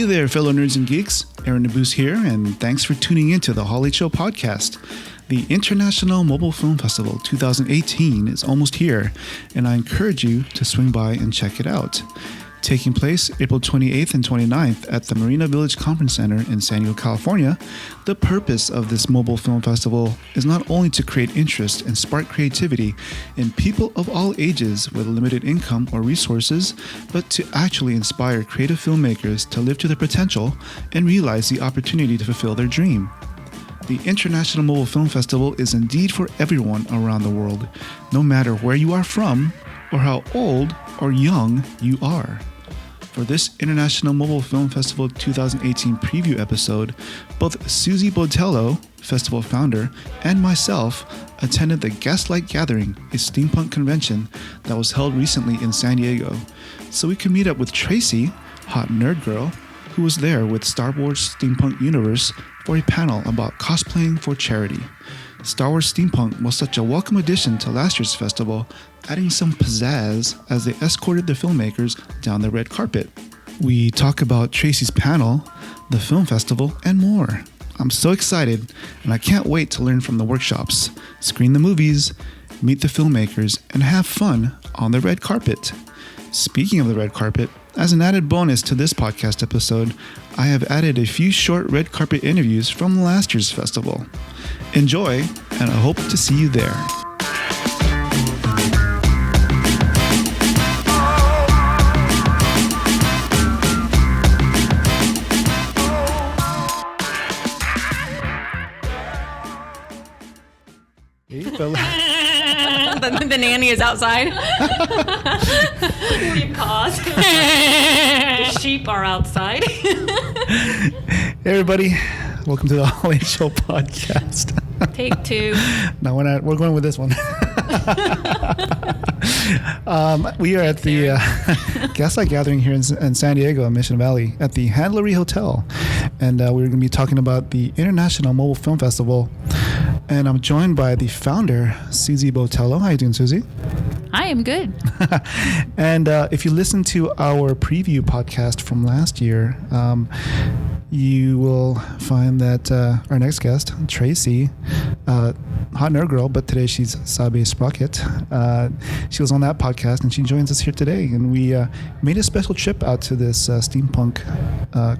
there, fellow nerds and geeks. Aaron Nabus here, and thanks for tuning in to the Hall H Show podcast. The International Mobile Film Festival 2018 is almost here, and I encourage you to swing by and check it out. Taking place April 28th and 29th at the Marina Village Conference Center in San Diego, California, the purpose of this mobile film festival is not only to create interest and spark creativity in people of all ages with limited income or resources, but to actually inspire creative filmmakers to live to their potential and realize the opportunity to fulfill their dream. The International Mobile Film Festival is indeed for everyone around the world, no matter where you are from or how old or young you are. For this International Mobile Film Festival 2018 preview episode, both Susy Botello, festival founder, and myself attended the Gaslight Gathering, a steampunk convention that was held recently in San Diego, so we could meet up with Tracy, hot nerd girl, who was there with Star Wars Steampunk Universe for a panel about cosplaying for charity. Star Wars Steampunk was such a welcome addition to last year's festival, adding some pizzazz as they escorted the filmmakers down the red carpet. We talk about Tracy's panel, the film festival, and more. I'm so excited, and I can't wait to learn from the workshops, screen the movies, meet the filmmakers, and have fun on the red carpet. Speaking of the red carpet, as an added bonus to this podcast episode, I have added a few short red carpet interviews from last year's festival. Enjoy, and I hope to see you there. Hey, fella. The nanny is outside. What do you cause? The sheep are outside. Hey, everybody. Welcome to the Hall H Show podcast. Take two. No, we're going with this one. We are at the Gaslight Gathering here in San Diego, Mission Valley, at the Handlery Hotel. And we're going to be talking about the International Mobile Film Festival. And I'm joined by the founder, Susy Botello. How are you doing, Susy? I am good. And if you listen to our preview podcast from last year, you will find that our next guest, Tracy, hot nerd girl, but today she's Sabe Sprocket. She was on that podcast, and she joins us here today. And we made a special trip out to this steampunk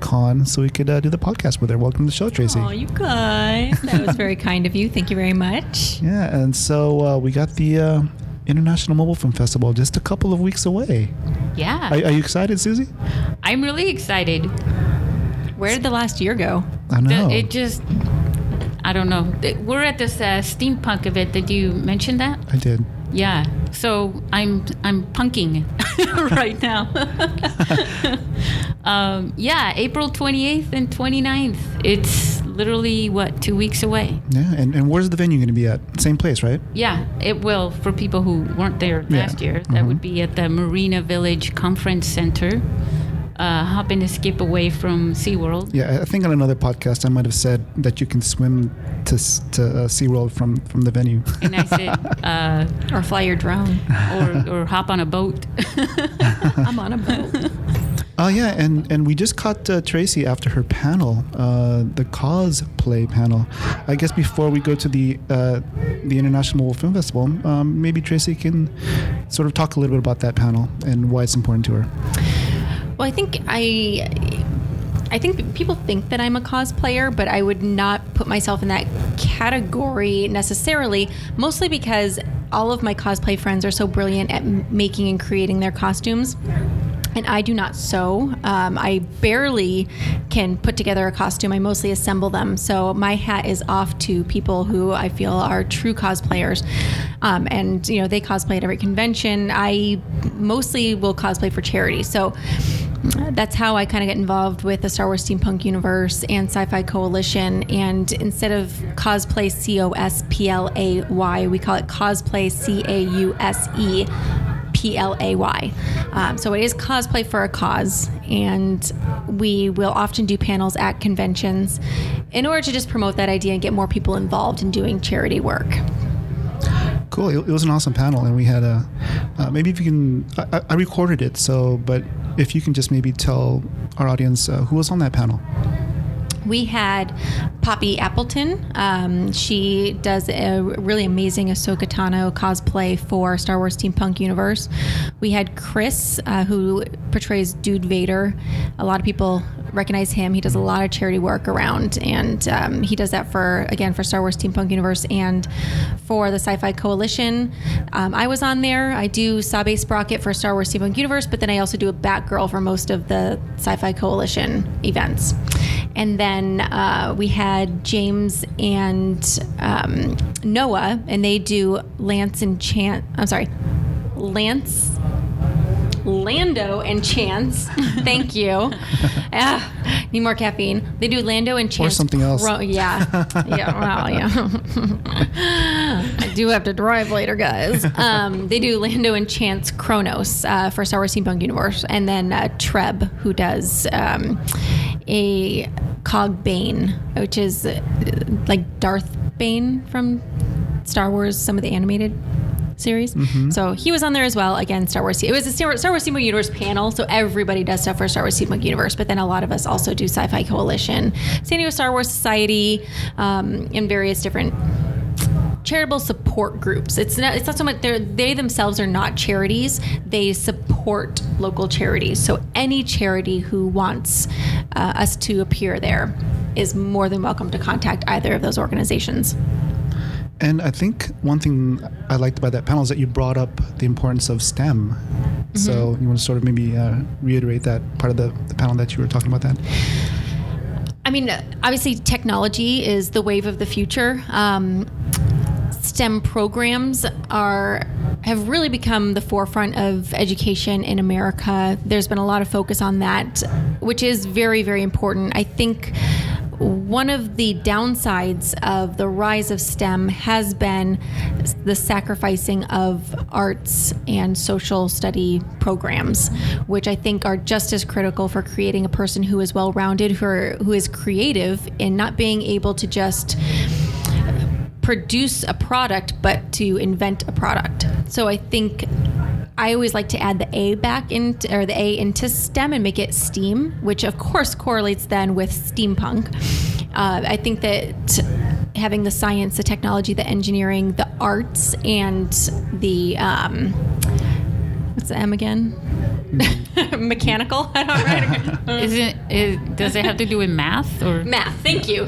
con so we could do the podcast with her. Welcome to the show, Tracy. Oh, you guys. That was very kind of you. Thank you very much. Yeah, and so we got the International Mobile Film Festival just a couple of weeks away. Yeah. Are you excited, Susie? I'm really excited. Where did the last year go? I know. I don't know. We're at this steampunk event. Did you mention that? I did. Yeah. So I'm punking right now. Yeah, April 28th and 29th. It's literally, 2 weeks away? Yeah, and where's the venue going to be at? Same place, right? Yeah, it will. For people who weren't there last year, that would be at the Marina Village Conference Center. Hopping to skip away from SeaWorld. Yeah, I think on another podcast I might have said that you can swim to SeaWorld from the venue. And I said... or fly your drone. Or hop on a boat. I'm on a boat. Oh, yeah, and we just caught Tracy after her panel, the cosplay panel. I guess before we go to the International Mobile Film Festival, maybe Tracy can sort of talk a little bit about that panel and why it's important to her. Well, I think people think that I'm a cosplayer, but I would not put myself in that category necessarily, mostly because all of my cosplay friends are so brilliant at making and creating their costumes. And I do not sew. I barely can put together a costume. I mostly assemble them. So my hat is off to people who I feel are true cosplayers. And, they cosplay at every convention. I mostly will cosplay for charity. So that's how I kind of get involved with the Star Wars Steampunk Universe and Sci-Fi Coalition. And instead of cosplay COSPLAY, we call it cosplay CAUSEPLAY. So it is cosplay for a cause, and we will often do panels at conventions in order to just promote that idea and get more people involved in doing charity work. Cool. It was an awesome panel, and we had maybe if you can, I recorded it, but if you can just maybe tell our audience who was on that panel. We had Poppy Appleton. She does a really amazing Ahsoka Tano cosplay for Star Wars Steampunk Universe. We had Chris, who portrays Dude Vader. A lot of people recognize him. He does a lot of charity work around, and he does that for Star Wars Steampunk Universe and for the Sci-Fi Coalition. I was on there. I do Sabe Sprocket for Star Wars Steampunk Universe, but then I also do a Batgirl for most of the Sci-Fi Coalition events. And then we had James and Noah, and they do Lando and Chance. Thank you. Need more caffeine. They do Lando and Chance. Or something else. Yeah. Well, yeah. I do have to drive later, guys. They do Lando and Chance Kronos for Star Wars Steampunk Universe. And then Treb, who does a Cog Bane, which is like Darth Bane from Star Wars, some of the animated series. Mm-hmm. So he was on there as well. Again, Star Wars. It was a Star Wars Steampunk Universe panel, so everybody does stuff for Star Wars Steampunk Universe. But then a lot of us also do Sci-Fi Coalition, San Diego Star Wars Society, and various different charitable support groups. It's not so much they themselves are not charities. They support local charities. So any charity who wants us to appear there is more than welcome to contact either of those organizations. And I think one thing I liked about that panel is that you brought up the importance of STEM. Mm-hmm. So you want to sort of maybe reiterate that part of the panel that you were talking about that? I mean, obviously technology is the wave of the future. STEM programs have really become the forefront of education in America. There's been a lot of focus on that, which is very, very important. I think one of the downsides of the rise of STEM has been the sacrificing of arts and social study programs, which I think are just as critical for creating a person who is well-rounded, who is creative, in not being able to just produce a product, but to invent a product. So I think I always like to add the A into STEM and make it STEAM, which of course correlates then with steampunk. I think that having the science, the technology, the engineering, the arts, and the what's the M again? Mechanical. I don't know. Does it have to do with math or math? Thank you.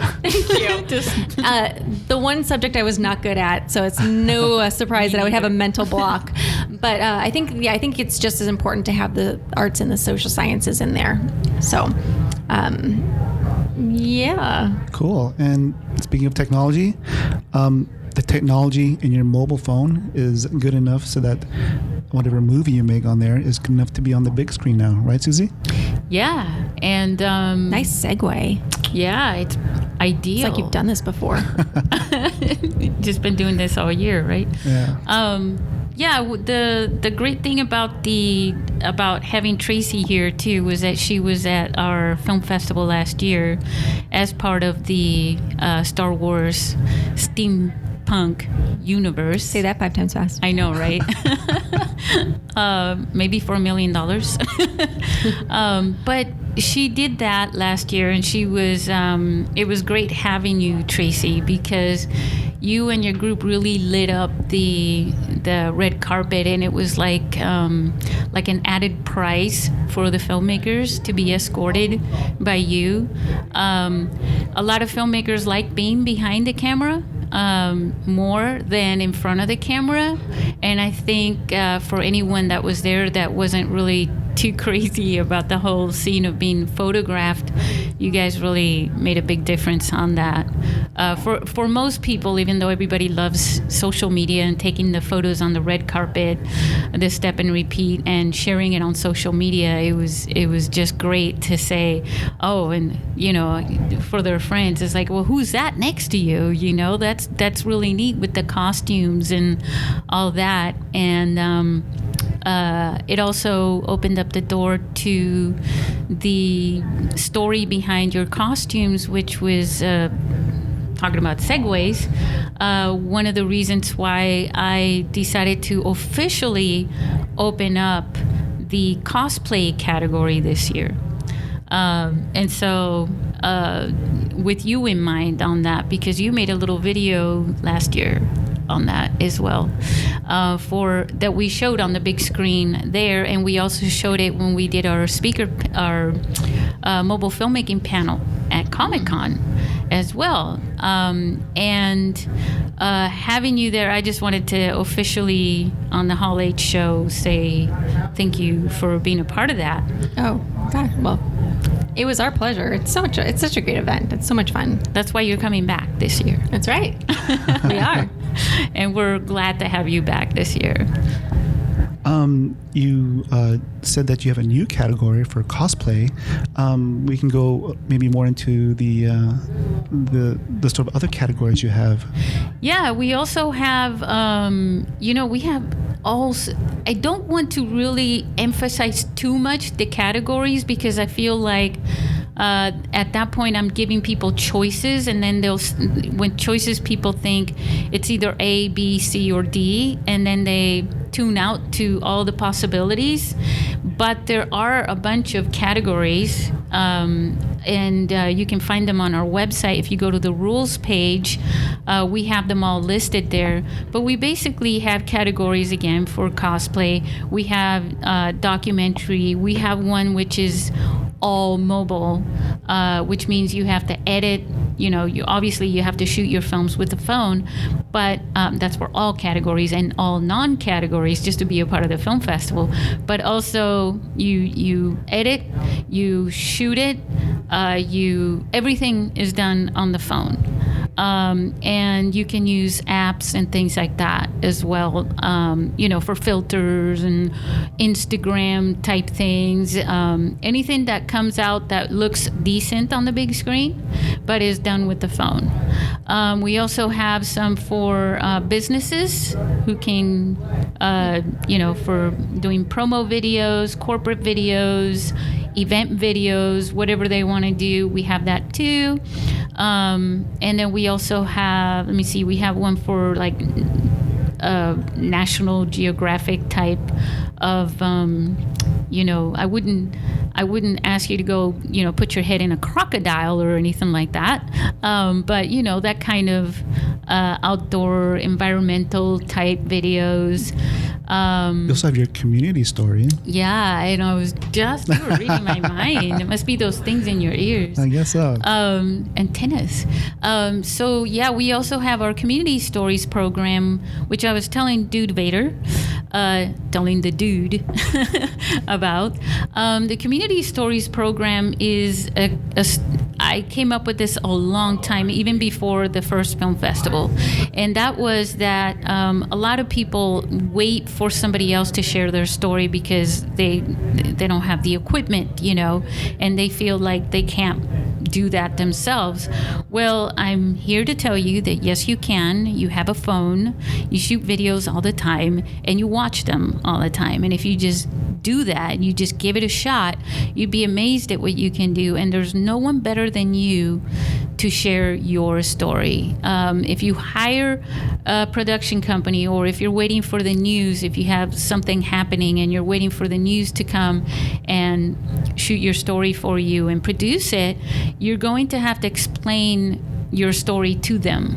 The one subject I was not good at, so it's no surprise that I would have a mental block. But I think it's just as important to have the arts and the social sciences in there. So, yeah. Cool. And speaking of technology, the technology in your mobile phone is good enough so that whatever movie you make on there is good enough to be on the big screen now, right, Susie? Yeah, and nice segue. Yeah, it's ideal. It's like you've done this before. Just been doing this all year, right? Yeah. Yeah, the great thing about having Tracy here too was that she was at our film festival last year as part of the Star Wars Steampunk Universe. Say that 5 times fast. I know, right? Maybe for $1 million. But she did that last year, and she was. It was great having you, Tracy, because you and your group really lit up the red carpet, and it was like an added price for the filmmakers to be escorted by you. A lot of filmmakers like being behind the camera more than in front of the camera, and I think for anyone that was there that wasn't really too crazy about the whole scene of being photographed, you guys really made a big difference on that. For most people, even though everybody loves social media and taking the photos on the red carpet, the step and repeat, and sharing it on social media, it was just great to say, oh, and for their friends, it's like, well, who's that next to you? That's really neat with the costumes and all that, and it also opened up the door to the story behind your costumes, which was talking about segues. One of the reasons why I decided to officially open up the cosplay category this year. And so, with you in mind on that, because you made a little video last year on that as well, for that we showed on the big screen there, and we also showed it when we did our mobile filmmaking panel at Comic-Con as well. And having you there, I just wanted to officially on the Hall H show say thank you for being a part of that. Oh, God. Well, it was our pleasure. It's such a great event. It's so much fun. That's why you're coming back this year. That's right. We are. And we're glad to have you back this year. You said that you have a new category for cosplay. We can go maybe more into the sort of other categories you have. Yeah, we also have, we have also, I don't want to really emphasize too much the categories, because I feel like at that point I'm giving people choices, and then when choices, people think it's either A, B, C, or D, and then they tune out to all the possibilities. But there are a bunch of categories, and you can find them on our website. If you go to the rules page, we have them all listed there. But we basically have categories again for cosplay. We have documentary. We have one which is all mobile, which means you have to edit. You obviously you have to shoot your films with the phone, but that's for all categories and all non-categories, just to be a part of the film festival. But also you edit, you shoot it, everything is done on the phone. And you can use apps and things like that as well, for filters and Instagram type things. Anything that comes out that looks decent on the big screen, but is done with the phone. We also have some for businesses who can, for doing promo videos, corporate videos, event videos, whatever they want to do. We have that too. And then we also have, we have one for like National Geographic type of, I wouldn't ask you to go, put your head in a crocodile or anything like that. But, that kind of outdoor environmental type videos. You also have your community story. Yeah, and I was you were reading my mind. It must be those things in your ears. I guess so. Antennas. So yeah, we also have our community stories program, which I was telling Dude Vader, telling the dude about. The community stories program is I came up with this a long time, even before the first film festival. And that was that a lot of people wait for somebody else to share their story because they don't have the equipment, and they feel like they can't do that themselves. Well, I'm here to tell you that yes, you can. You have a phone, you shoot videos all the time, and you watch them all the time. And if you just do that and you just give it a shot, you'd be amazed at what you can do. And there's no one better than you to share your story. If you hire a production company, or if you're waiting for the news, if you have something happening and you're waiting for the news to come and shoot your story for you and produce it, you're going to have to explain your story to them.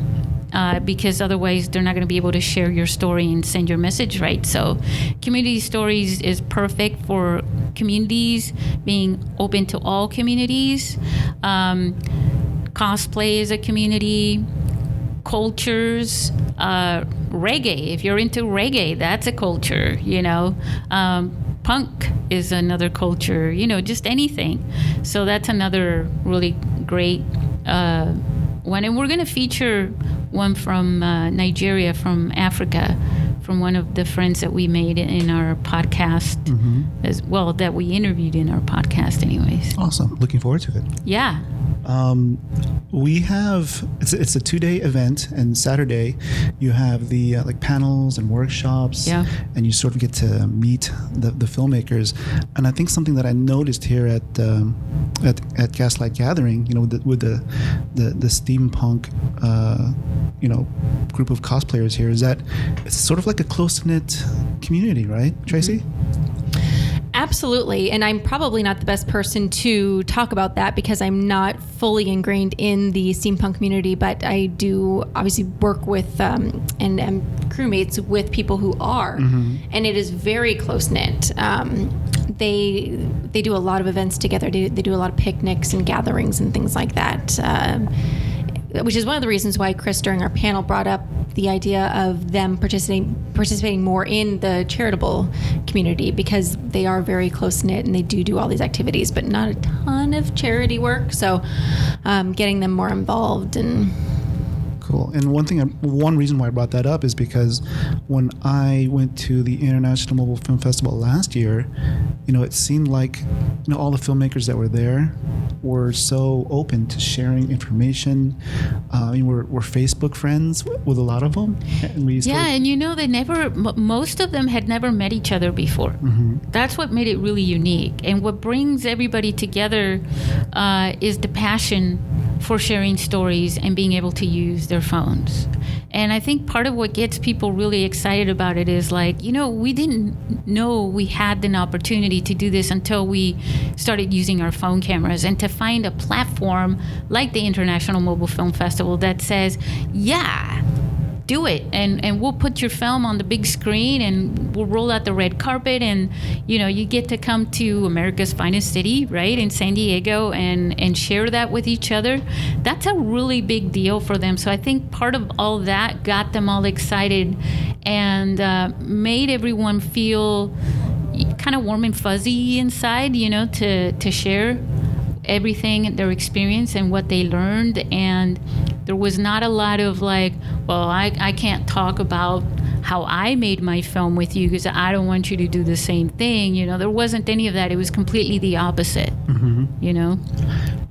Because otherwise they're not going to be able to share your story and send your message right. So community stories is perfect for communities, being open to all communities. Cosplay is a community. Cultures, reggae. If you're into reggae, that's a culture, Punk is another culture, just anything. So that's another really great one. And we're going to feature one from Nigeria, from Africa, from one of the friends that we made in our podcast, as well, that we interviewed in our podcast anyways. Awesome. Looking forward to it. Yeah. We have, it's a 2-day event, and Saturday you have the panels and workshops, and you sort of get to meet the filmmakers. And I think something that I noticed here at Gaslight Gathering, with the steampunk group of cosplayers here, is that it's sort of like a close-knit community, right, Tracy? Absolutely. And I'm probably not the best person to talk about that because I'm not fully ingrained in the steampunk community, but I do obviously work with and am crewmates with people who are. And it is very close-knit. They do a lot of events together. They do a lot of picnics and gatherings and things like that. Which is one of the reasons why Chris, during our panel, brought up the idea of them participating more in the charitable community, because they are very close-knit and they do all these activities, but not a ton of charity work. So getting them more involved and... Cool. And one reason why I brought that up is because when I went to the International Mobile Film Festival last year, it seemed like all the filmmakers that were there were so open to sharing information. We're Facebook friends with a lot of them. And and most of them had never met each other before. That's what made it really unique. And what brings everybody together is the passion for sharing stories and being able to use their phones. And I think part of what gets people really excited about it is we didn't know we had an opportunity to do this until we started using our phone cameras, and to find a platform like the International Mobile Film Festival that says, yeah, do it, and we'll put your film on the big screen and we'll roll out the red carpet, and you get to come to America's finest city, right, in San Diego, and share that with each other. That's a really big deal for them. So I think part of all that got them all excited and made everyone feel kind of warm and fuzzy inside, to share everything, their experience and what they learned. And there was not a lot of I can't talk about how I made my film with you because I don't want you to do the same thing. There wasn't any of that. It was completely the opposite.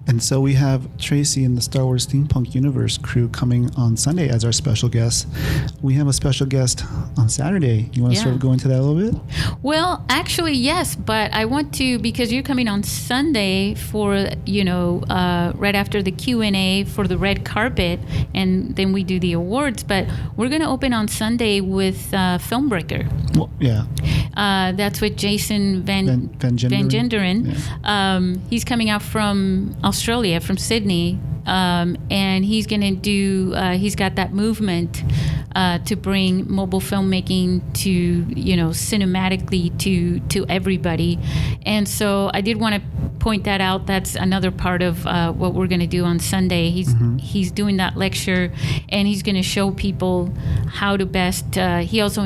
And so we have Tracy and the Star Wars Steampunk Universe crew coming on Sunday as our special guest. We have a special guest on Saturday. You want to sort of go into that a little bit? Well, actually, yes, but I want to, because you're coming on Sunday for, right after the Q&A for the red carpet, and then we do the awards, but we're going to open on Sunday with Filmbreaker. Well, yeah. That's with Jason Van Genderen. Yeah. He's coming out from Australia, from Sydney, and he's going to do, he's got that movement to bring mobile filmmaking to, cinematically to everybody. And so I did want to point that out. That's another part of what we're going to do on Sunday. He's doing that lecture, and he's going to show people how to best, he also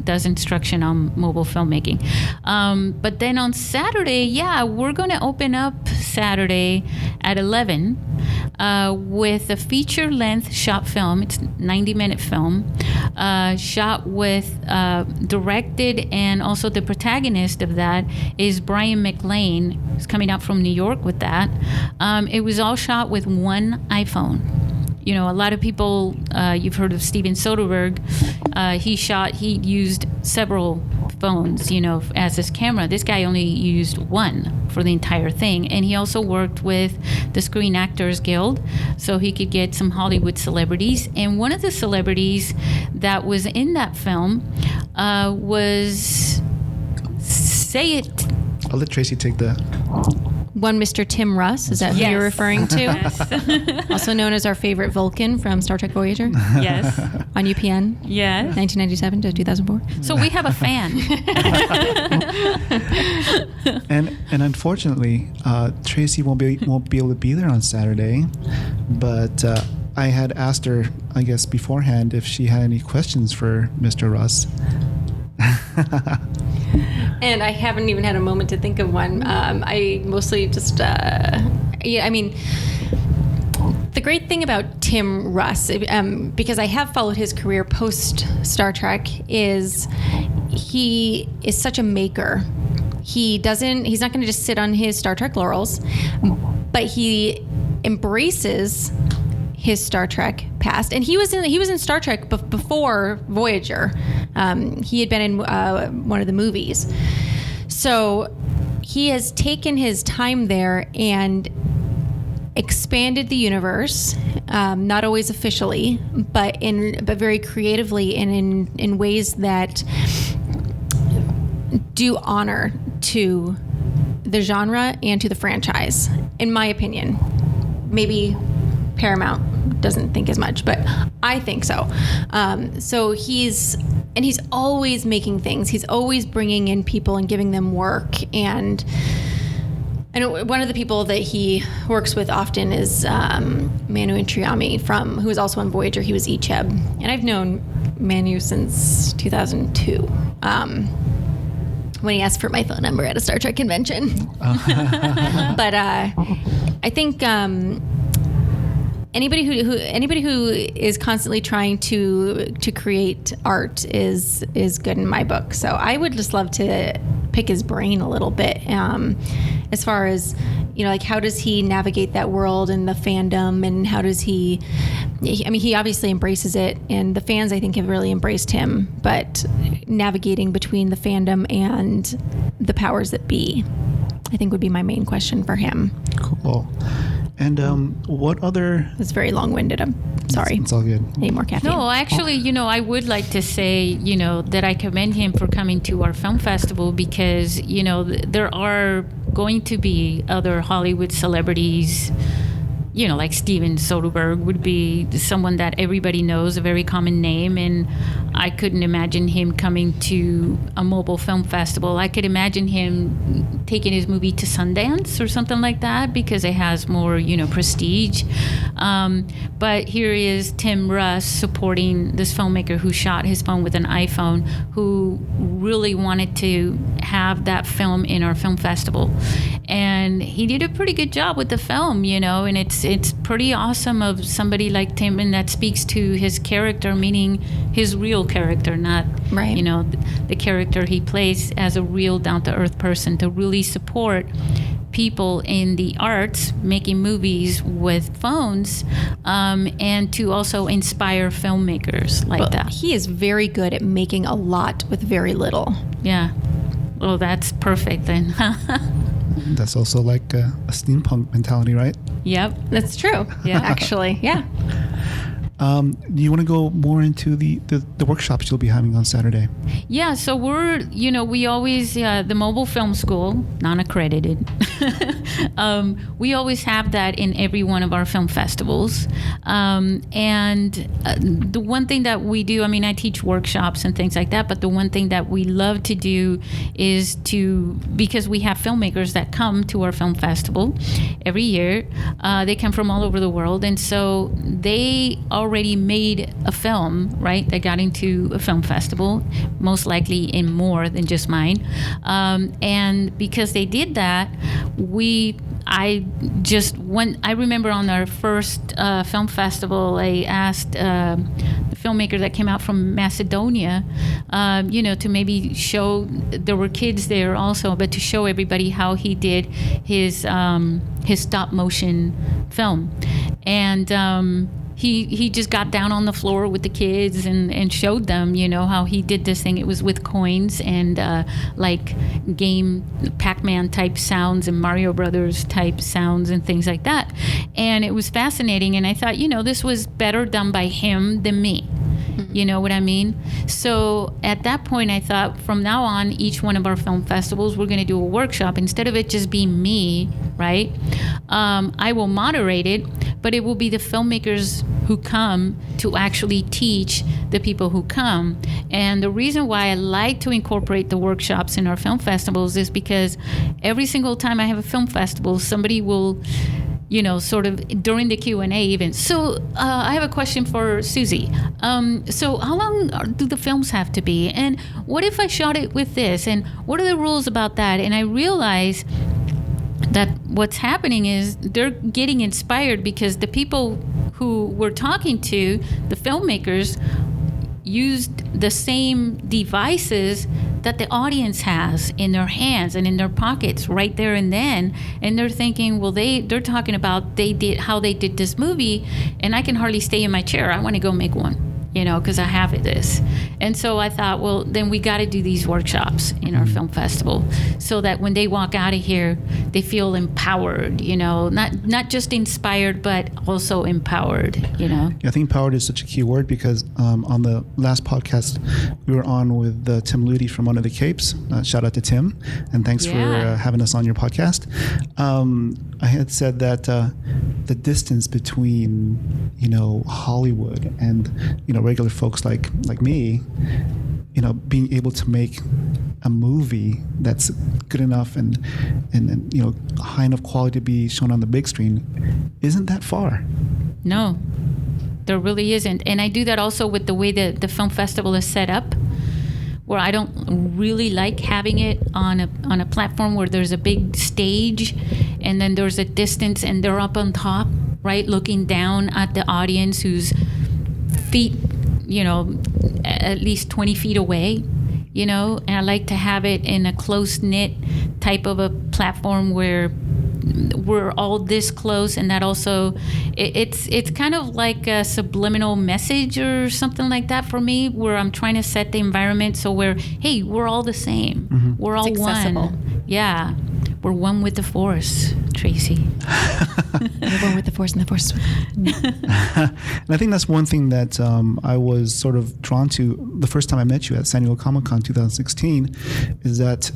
does instruction on mobile filmmaking. But then on Saturday, we're going to open up Saturday at 11 with a feature-length short film. It's 90-minute film, shot with, directed, and also the protagonist of that is Brian McLean. He's coming out from New York with that. It was all shot with one iPhone. A lot of people, you've heard of Steven Soderbergh. He used several phones, as his camera. This guy only used one for the entire thing. And he also worked with the Screen Actors Guild so he could get some Hollywood celebrities. And one of the celebrities that was in that film was, say it. I'll let Tracy take that. One Mr. Tim Russ, is that who you're referring to? Yes. Also known as our favorite Vulcan from Star Trek Voyager. Yes. On UPN. Yes. 1997 to 2004. So we have a fan. and unfortunately, Tracy won't be able to be there on Saturday, but I had asked her, I guess beforehand, if she had any questions for Mr. Russ. And I haven't even had a moment to think of one. I mostly just, the great thing about Tim Russ, because I have followed his career post Star Trek, is he is such a maker. He's not going to just sit on his Star Trek laurels, but he embraces his Star Trek past, and he was in Star Trek before Voyager. He had been in one of the movies, so he has taken his time there and expanded the universe, not always officially, but very creatively and in ways that do honor to the genre and to the franchise, in my opinion. Maybe Paramount doesn't think as much, but I think so. So he's always making things. He's always bringing in people and giving them work. And I know one of the people that he works with often is Manu Intriami, who is also on Voyager. He was Icheb. And I've known Manu since 2002. When he asked for my phone number at a Star Trek convention. But I think anybody who is constantly trying to create art is good in my book. So I would just love to pick his brain a little bit, as far as, like, how does he navigate that world and the fandom, and how does he obviously embraces it, and the fans, I think, have really embraced him, but navigating between the fandom and the powers that be, I think, would be my main question for him. Cool. And what other... It's very long-winded. I'm sorry. It's all good. Need more caffeine. No, actually, I would like to say, that I commend him for coming to our film festival, because, there are going to be other Hollywood celebrities, like Steven Soderbergh would be someone that everybody knows, a very common name, and I couldn't imagine him coming to a mobile film festival. I could imagine him taking his movie to Sundance or something like that, because it has more, prestige. But here is Tim Russ supporting this filmmaker who shot his phone with an iPhone, who really wanted to have that film in our film festival. And he did a pretty good job with the film, and it's pretty awesome of somebody like Tim, and that speaks to his character, meaning his real character, not, right, the character he plays as a real down-to-earth person, to really support people in the arts making movies with phones, and to also inspire filmmakers like that. He is very good at making a lot with very little. Yeah. Well, that's perfect then. That's also like a steampunk mentality, right? Yep. That's true. Yeah. Actually, yeah. Do you want to go more into the workshops you'll be having on Saturday? Yeah, so we always, the Mobile Film School, non-accredited, we always have that in every one of our film festivals. And the one thing that we do, I teach workshops and things like that, but the one thing that we love to do is because we have filmmakers that come to our film festival every year, they come from all over the world, and so they already made a film, right, that got into a film festival, most likely in more than just mine. And because they did that, I remember on our first film festival, I asked the filmmaker that came out from Macedonia, to maybe show, there were kids there also, but to show everybody how he did his stop motion film. And he just got down on the floor with the kids and showed them, how he did this thing. It was with coins and like game Pac-Man type sounds and Mario Brothers type sounds and things like that. And it was fascinating. And I thought, this was better done by him than me. You know what I mean? So at that point, I thought, from now on, each one of our film festivals, we're going to do a workshop. Instead of it just being me, right? I will moderate it, but it will be the filmmakers who come to actually teach the people who come. And the reason why I like to incorporate the workshops in our film festivals is because every single time I have a film festival, somebody will, sort of during the Q&A even. So I have a question for Susy. So how long do the films have to be? And what if I shot it with this? And what are the rules about that? And I realize that what's happening is they're getting inspired because the people who we're talking to, the filmmakers, used the same devices that the audience has in their hands and in their pockets right there and then, and they're thinking, well, they're talking about how they did this movie, and I can hardly stay in my chair. I want to go make one. because I have this. And so I thought, well, then we got to do these workshops in our film festival so that when they walk out of here, they feel empowered, not just inspired, but also empowered, Yeah, I think empowered is such a key word because on the last podcast, we were on with Tim Ludi from Under the Capes. Shout out to Tim, and thanks for having us on your podcast. I had said that the distance between, Hollywood and, regular folks like me, being able to make a movie that's good enough and high enough quality to be shown on the big screen isn't that far. No, there really isn't. And I do that also with the way that the film festival is set up, where I don't really like having it on a platform where there's a big stage and then there's a distance and they're up on top, right, looking down at the audience who's feet, at least 20 feet away, and I like to have it in a close-knit type of a platform where we're all this close, and that also it's kind of like a subliminal message or something like that for me, where I'm trying to set the environment so we're all the same. We're all one. Yeah, we're one with the Force, Tracy. We're one with the Force, and the Force is with us. And I think that's one thing that I was sort of drawn to the first time I met you at San Diego Comic-Con 2016, is that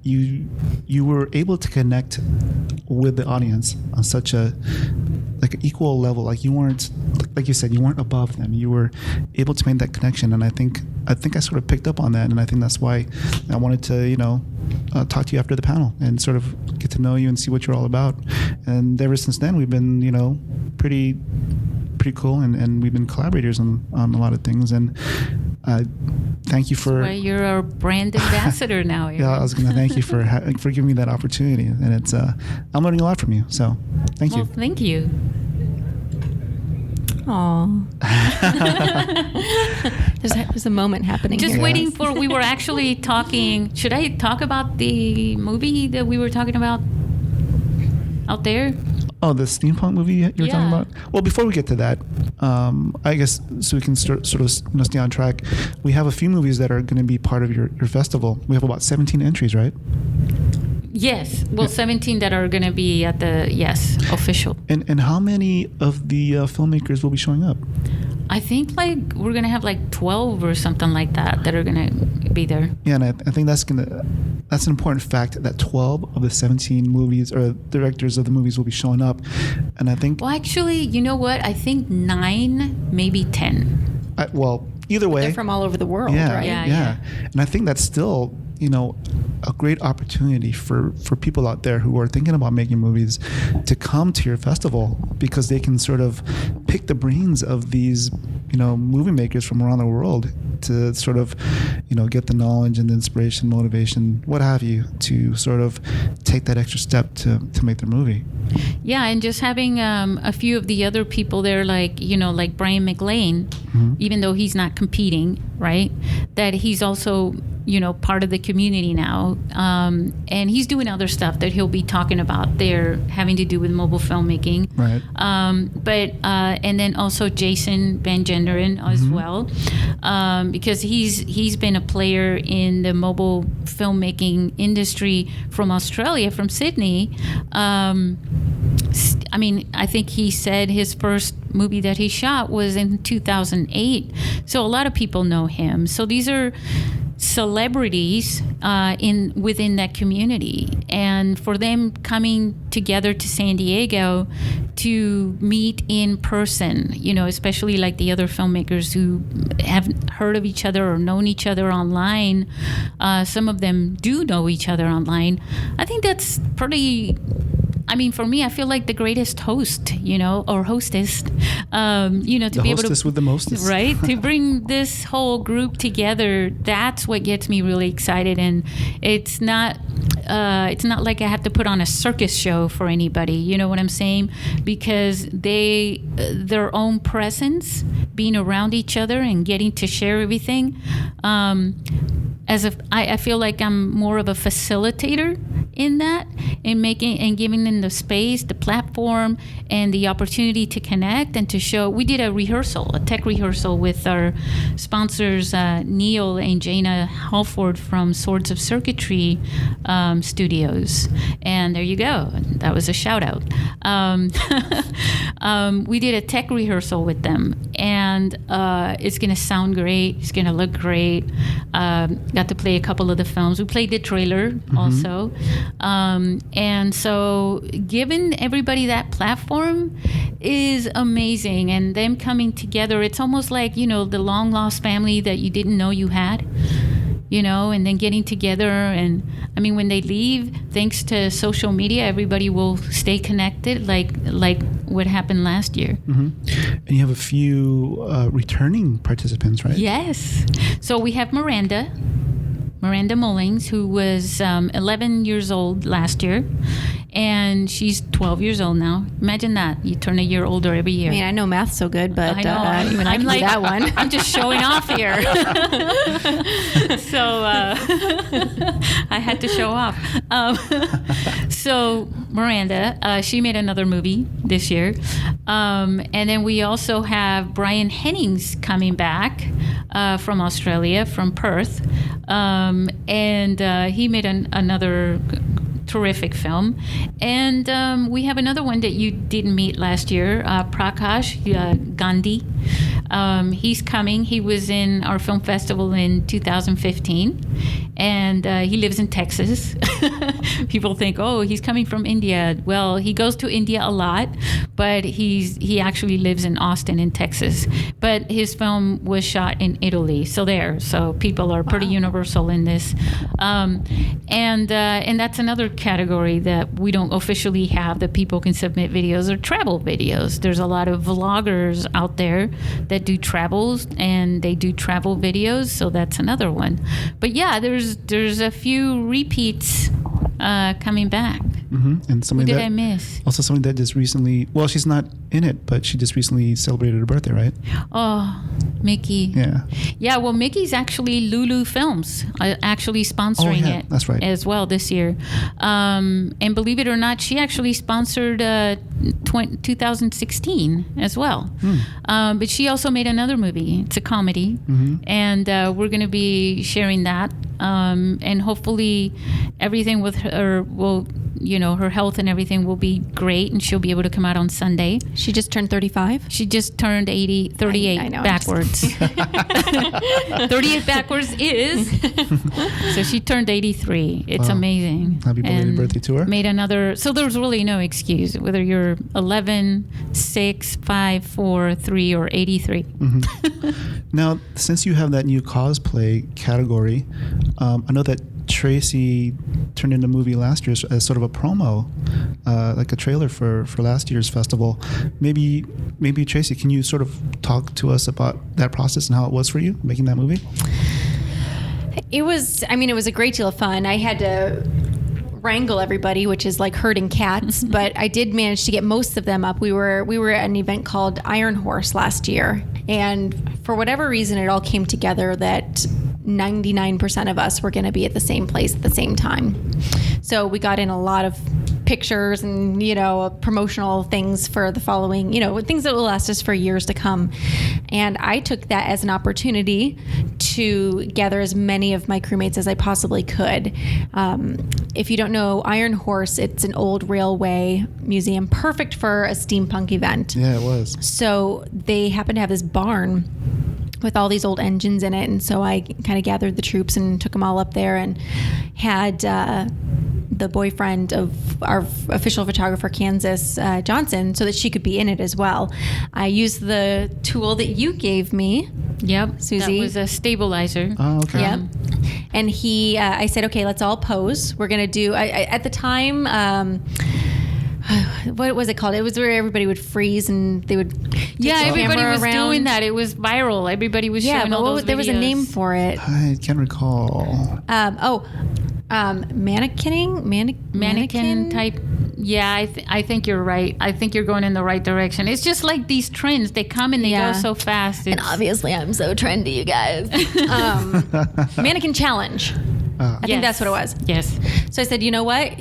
you were able to connect with the audience on such an equal level. Like you weren't, like you said, you weren't above them. You were able to make that connection, and I think I sort of picked up on that, and I think that's why I wanted to talk to you after the panel and sort of get to know you and see what you're all about. And ever since then, we've been pretty cool, and we've been collaborators on a lot of things. And thank you for. That's why you're our brand ambassador now. Aaron. Yeah, I was going to thank you for giving me that opportunity, and it's I'm learning a lot from you. So, thank you. Well, thank you. Aww. There's a moment happening Just here. waiting for. We were actually talking. Should I talk about the movie that we were talking about out there? Oh, the steampunk movie you were talking about? Well, before we get to that, I guess so we can sort of stay on track. We have a few movies that are going to be part of your festival. We have about 17 entries, right? Yes. Well, 17 that are going to be at the, official. And how many of the filmmakers will be showing up? I think we're going to have 12 or something like that are going to be there. Yeah, and I think that's an important fact, that 12 of the 17 movies or directors of the movies will be showing up. And I think... Well, actually, you know what? I think 9, maybe 10. Either way... They're from all over the world, yeah, right? Yeah. And I think that's still, a great opportunity for people out there who are thinking about making movies to come to your festival, because they can sort of pick the brains of these, movie makers from around the world to sort of, get the knowledge and the inspiration, motivation, what have you, to sort of take that extra step to make their movie. Yeah, and just having a few of the other people there, like Brian McLean, even though he's not competing, right? That he's also, part of the community now. And he's doing other stuff that he'll be talking about there, having to do with mobile filmmaking. Right. And then also Jason Van Genderen as well, because he's been a player in the mobile filmmaking industry from Australia, from Sydney. I think he said his first movie that he shot was in 2008. So a lot of people know him. So these are celebrities within that community, and for them coming together to San Diego to meet in person, especially like the other filmmakers who have heard of each other or known each other online. Some of them do know each other online. I think that's pretty... for me, I feel like the greatest host, or hostess, to the be able to... hostess with the mostest. Right? To bring this whole group together, that's what gets me really excited. And it's not like I have to put on a circus show for anybody, you know what I'm saying? Because their own presence, being around each other and getting to share everything, I feel like I'm more of a facilitator, in that, in making and giving them the space, the platform, and the opportunity to connect and to show. We did a tech rehearsal with our sponsors, Neil and Jana Halford from Swords of Circuitry Studios. And there you go. That was a shout out. We did a tech rehearsal with them, and it's going to sound great. It's going to look great. Got to play a couple of the films. We played the trailer also. And so giving everybody that platform is amazing. And them coming together, it's almost like, the long lost family that you didn't know you had. And then getting together. And I mean, when they leave, thanks to social media, everybody will stay connected like what happened last year. And you have a few returning participants, right? Yes. So we have Miranda Mullings, who was 11 years old last year. And she's 12 years old now. Imagine that. You turn a year older every year. I mean, I know math so good, but I know. even I can do that one. I'm just showing off here. So I had to show off. So Miranda, she made another movie this year. And then we also have Brian Hennings coming back from Australia, from Perth. And he made another terrific film. And we have another one that you didn't meet last year, Prakash Gandhi. He's coming. He was in our film festival in 2015, and he lives in Texas. People think, oh, he's coming from India. Well, he goes to India a lot, but he actually lives in Austin in Texas. But his film was shot in Italy, so people are pretty universal in this. And that's another category that we don't officially have, that people can submit videos, or travel videos. There's a lot of vloggers out there that do travels, and they do travel videos, so that's another one. But yeah, there's a few repeats coming back. And somebody Who did I miss? Also, somebody that just recently, well, she's not in it, but she just recently celebrated her birthday, right? Oh, Mickey. Yeah, well, Mickey's actually Lulu Films, actually sponsoring it. That's right. As well this year. And believe it or not, she actually sponsored 2016 as well. But she also made another movie. It's a comedy. And we're going to be sharing that. And hopefully everything with her will, her health and everything will be great, and she'll be able to come out on Sunday. She just turned 35? She just turned 38 I know, backwards. 38 backwards is. So she turned 83. It's amazing. Happy belated birthday to her. Made another. So there's really no excuse, whether you're 11, 6, 5, 4, 3, or 83. Now, since you have that new cosplay category, I know that Tracy turned in a movie last year as sort of a promo, like a trailer for last year's festival. Maybe Tracy, can you sort of talk to us about that process and how it was for you making that movie? It was a great deal of fun. I had to wrangle everybody, which is like herding cats, but I did manage to get most of them up. We were at an event called Iron Horse last year, and for whatever reason, it all came together that 99% of us were going to be at the same place at the same time. So we got in a lot of pictures and, promotional things for the following, things that will last us for years to come. And I took that as an opportunity to gather as many of my crewmates as I possibly could. If you don't know Iron Horse, it's an old railway museum, perfect for a steampunk event. Yeah, it was. So they happen to have this barn with all these old engines in it. And so I kind of gathered the troops and took them all up there, and had the boyfriend of our official photographer, Kansas Johnson, so that she could be in it as well. I used the tool that you gave me. Yep, Susie. That was a stabilizer. Oh, okay. Yep. And I said, okay, let's all pose. We're going to do, at the time, what was it called? It was where everybody would freeze and they would take the everybody camera was around. Doing that. It was viral. Everybody was showing all those videos. There was a name for it. I can't recall. Mannequinning? Mannequin type. Yeah, I think you're right. I think you're going in the right direction. It's just like these trends. They come and they go so fast. And obviously I'm so trendy, you guys. Mannequin challenge. I think that's what it was. Yes. So I said, you know what?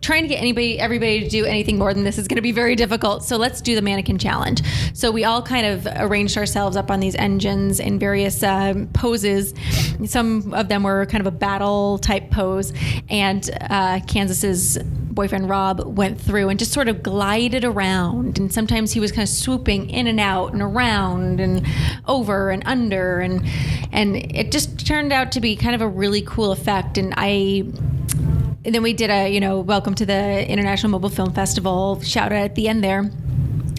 Trying to get everybody to do anything more than this is going to be very difficult. So let's do the mannequin challenge. So we all kind of arranged ourselves up on these engines in various poses. Some of them were kind of a battle type pose. And Kansas's boyfriend Rob went through and just sort of glided around. And sometimes he was kind of swooping in and out and around and over and under. And it just turned out to be kind of a really cool effect. And then we did a, welcome to the International Mobile Film Festival shout out at the end there.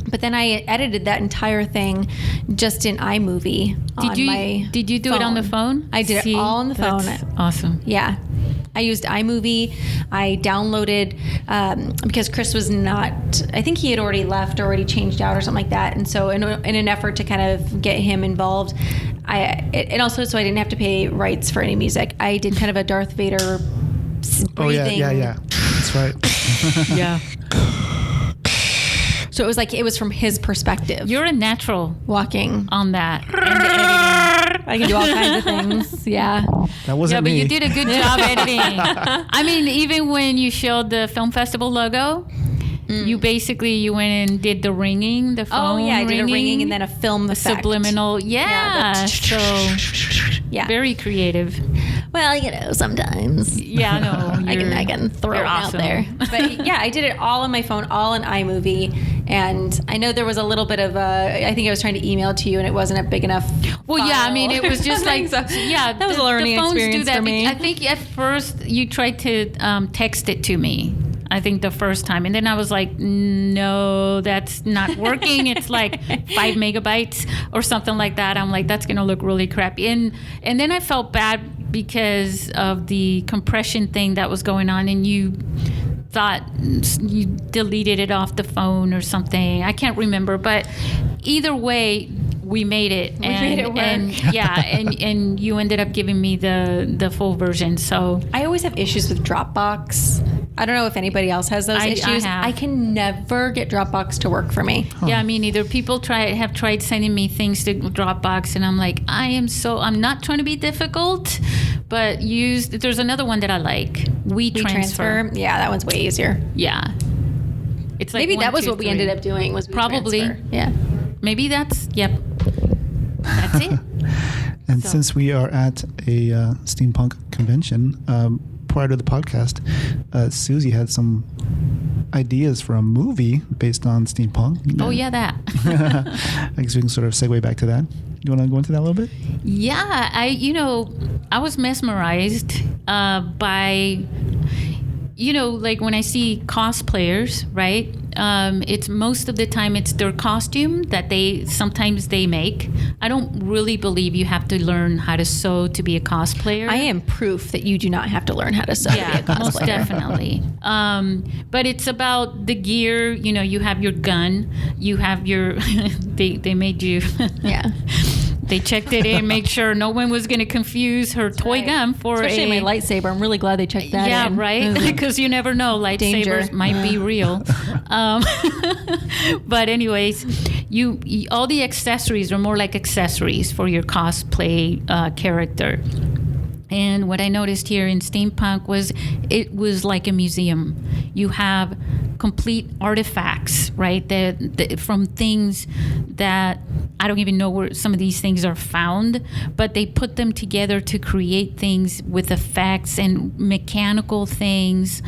But then I edited that entire thing just in iMovie Did you do it on the phone? I did it all on the phone. That's awesome. Yeah. I used iMovie. I downloaded, because Chris was not, I think he had already left, already changed out or something like that. And so in an effort to kind of get him involved, and also so I didn't have to pay rights for any music, I did kind of a Darth Vader breathing. Oh, yeah. That's right. Yeah. So it was from his perspective. You're a natural walking on that. And the editing. I can do all kinds of things. Yeah. That wasn't me. Yeah, but you did a good job editing. I mean, even when you showed the film festival logo, you went and did the ringing, the phone ringing. Oh, yeah, I did a ringing and then a film effect. Subliminal. Yeah. Yeah. Very creative. Well, sometimes. Yeah, no. I can throw it awesome. out there. But yeah, I did it all on my phone, all in iMovie. And I know there was a little bit of I think I was trying to email to you and it wasn't a big enough Well, file. yeah, I mean, it was just like, yeah. That was a learning the phones experience do that. for me. I think at first you tried to text it to me. I think the first time. And then I was like, no, that's not working. It's like 5 megabytes or something like that. I'm like, that's going to look really crappy. And then I felt bad because of the compression thing that was going on. And you thought you deleted it off the phone or something. I can't remember. But either way, we made it. We made it work. And you ended up giving me the full version. So I always have issues with Dropbox. I don't know if anybody else has those issues. I can never get Dropbox to work for me. Huh. Yeah, me neither. People have tried sending me things to Dropbox, and I'm like, I'm not trying to be difficult, but there's another one that I like, WeTransfer. Yeah, that one's way easier. Yeah. It's like maybe 1, that was 2, what we 3. ended up doing was Probably. WeTransfer. Yeah. Maybe that's it. And since we are at a steampunk convention, prior to the podcast, Susy had some ideas for a movie based on steampunk. Oh, yeah, that. I guess we can sort of segue back to that. You want to go into that a little bit? Yeah, I was mesmerized by, like when I see cosplayers, right? It's most of the time it's their costume that sometimes they make. I don't really believe you have to learn how to sew to be a cosplayer. I am proof that you do not have to learn how to sew to be a cosplayer. Most definitely. But it's about the gear. You have your gun. You have your. They made you. Yeah. They checked it in, make sure no one was going to confuse her toy gun for especially my lightsaber. I'm really glad they checked that in. Yeah, right? Because you never know. Lightsabers might be real. But anyways, all the accessories are more like accessories for your cosplay character. And what I noticed here in Steampunk was it was like a museum. You have complete artifacts, right? From things that I don't even know where some of these things are found, but they put them together to create things with effects and mechanical things.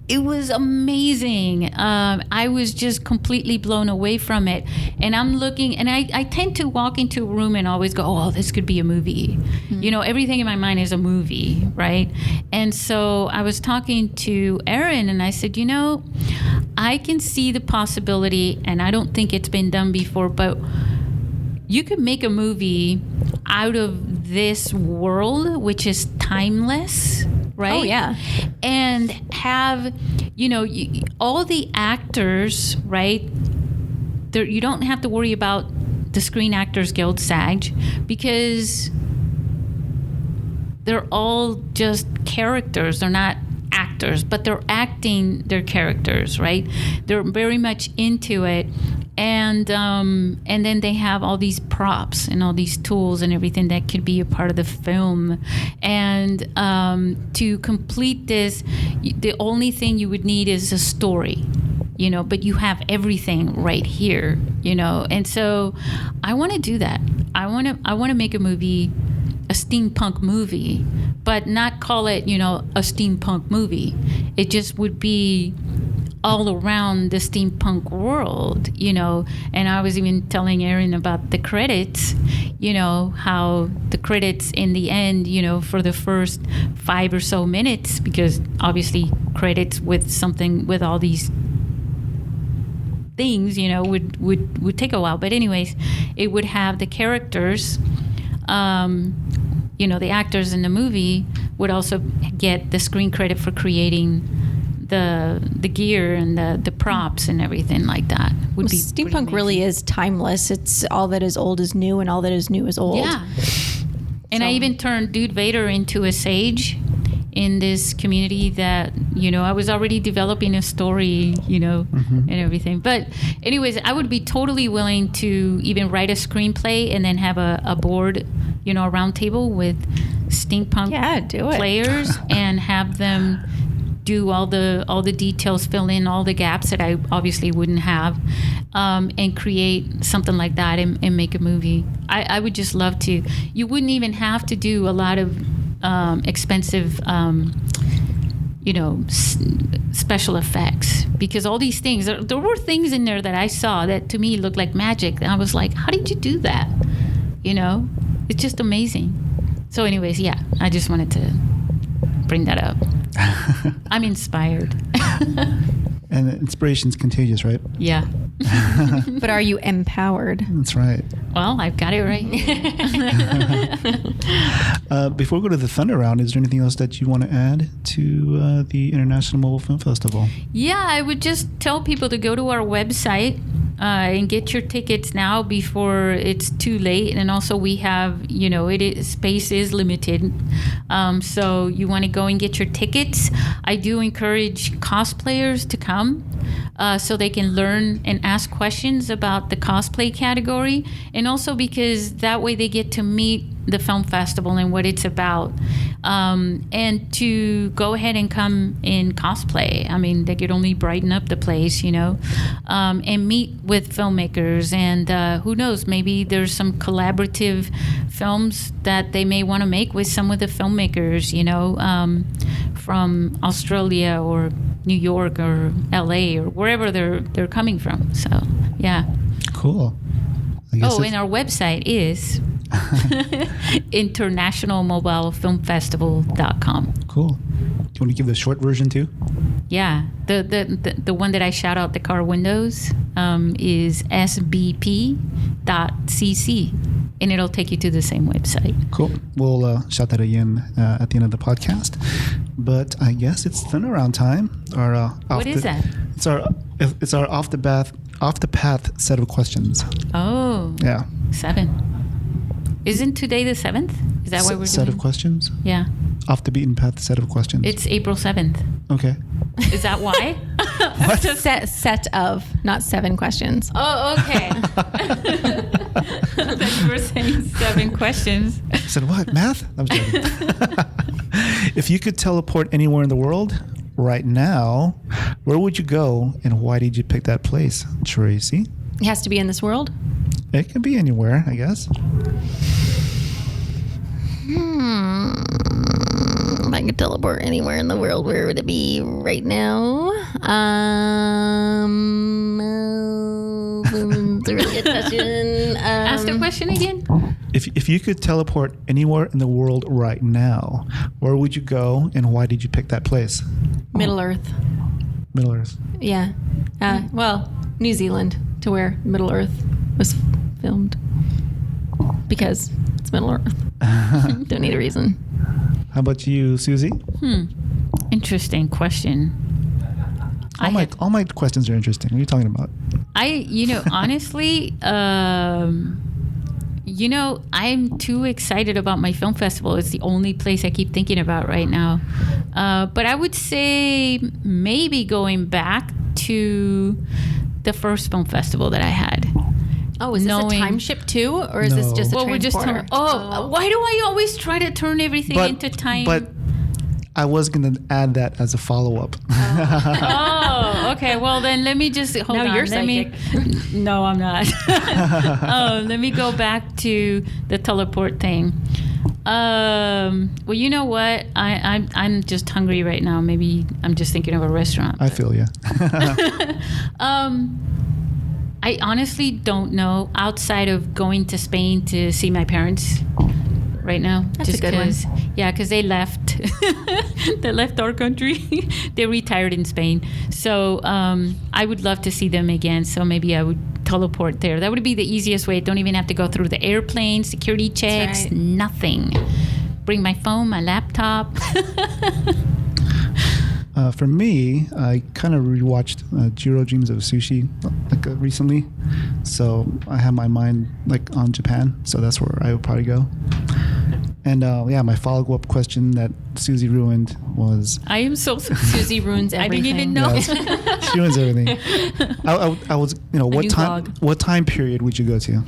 It was amazing. I was just completely blown away from it. And I'm looking, and I tend to walk into a room and always go, oh, this could be a movie. Mm-hmm. Everything in my mind is a movie, right? And so I was talking to Erin and I said, I can see the possibility, and I don't think it's been done before, but you could make a movie out of this world, which is timeless, right? Oh, yeah. And have, all the actors, right? You don't have to worry about the Screen Actors Guild, SAG, because they're all just characters. They're not actors, but they're acting their characters, right? They're very much into it. and then they have all these props and all these tools and everything that could be a part of the film. And to complete this, the only thing you would need is a story, but you have everything right here, And so I want to do that. I want to make a movie, a steampunk movie, but not call it, a steampunk movie. It just would be all around the steampunk world, and I was even telling Erin about the credits, how the credits in the end, for the first 5 or so minutes, because obviously credits with something with all these things, would take a while. But anyways, it would have the characters, the actors in the movie would also get the screen credit for creating the gear and the props and everything like that. Would be steampunk really is timeless. It's all that is old is new, and all that is new is old. Yeah. And I even turned Dude Vader into a sage in this community that, I was already developing a story, and everything. But anyways, I would be totally willing to even write a screenplay and then have a board, a round table with steampunk players and have them do all the details, fill in all the gaps that I obviously wouldn't have, and create something like that and make a movie. I would just love to. You wouldn't even have to do a lot of expensive, special effects, because all these things, there were things in there that I saw that to me looked like magic. And I was like, how did you do that? It's just amazing. So anyways, yeah, I just wanted to bring that up. I'm inspired. And inspiration's contagious, right? Yeah. But are you empowered? That's right. Well, I've got it right. Before we go to the Thunder Round, is there anything else that you want to add to the International Mobile Film Festival? Yeah, I would just tell people to go to our website and get your tickets now before it's too late. And also we have, space is limited. So you want to go and get your tickets. I do encourage cosplayers to come so they can learn and ask questions about the cosplay category. And also because that way they get to meet the film festival and what it's about, and to go ahead and come in cosplay. I mean, they could only brighten up the place, and meet with filmmakers, and who knows, maybe there's some collaborative films that they may want to make with some of the filmmakers, from Australia or New York or LA or wherever they're coming from. So yeah. Cool. And our website is internationalmobilefilmfestival.com. Cool. Do you want to give the short version too? Yeah, the one that I shout out the car windows is sbp.cc, and it'll take you to the same website. Cool. We'll shout that again at the end of the podcast. But I guess it's Thunder Round time. What is that? It's our off the path set of questions. Oh. Yeah. 7. Isn't today the 7th? Is that why we're doing? Set of questions? Yeah. Off the beaten path set of questions. It's April 7th. Okay. Is that why? What? Set of, not 7 questions. Oh, okay. I thought you were saying 7 questions. I said, what? Math? I'm joking. If you could teleport anywhere in the world right now, where would you go and why did you pick that place, Tracy? It has to be in this world? It can be anywhere, I guess. If I could teleport anywhere in the world, where would it be right now? It's a really good question. Ask the question again. If you could teleport anywhere in the world right now, where would you go and why did you pick that place? Middle Earth. Middle Earth. Yeah. Well, New Zealand, to where Middle Earth was filmed. Because it's Middle Earth. Don't need a reason. How about you, Susie? Interesting question. All my questions are interesting. What are you talking about? Honestly, I'm too excited about my film festival. It's the only place I keep thinking about right now. But I would say maybe going back to the first film festival that I had. Oh, is this a time ship too, or is this just a transporter? Why do I always try to turn everything into time? But I was going to add that as a follow-up. Okay. Well, then let me just hold on. Now you're psychic. No, I'm not. Let me go back to the teleport thing. Well, you know what? I'm just hungry right now. Maybe I'm just thinking of a restaurant. I feel you. I honestly don't know, outside of going to Spain to see my parents right now. That's just a good one. Yeah, because they left. They left our country. They retired in Spain. So I would love to see them again. So maybe I would teleport there. That would be the easiest way. Don't even have to go through the airplane, security checks, nothing. Bring my phone, my laptop. For me, I kind of rewatched Jiro Dreams of Sushi recently, so I have my mind on Japan, so that's where I would probably go. And my follow-up question that Susie ruined was... I am so Susie ruins everything. I didn't even know. Yes, she ruins everything. I was, what time period would you go to?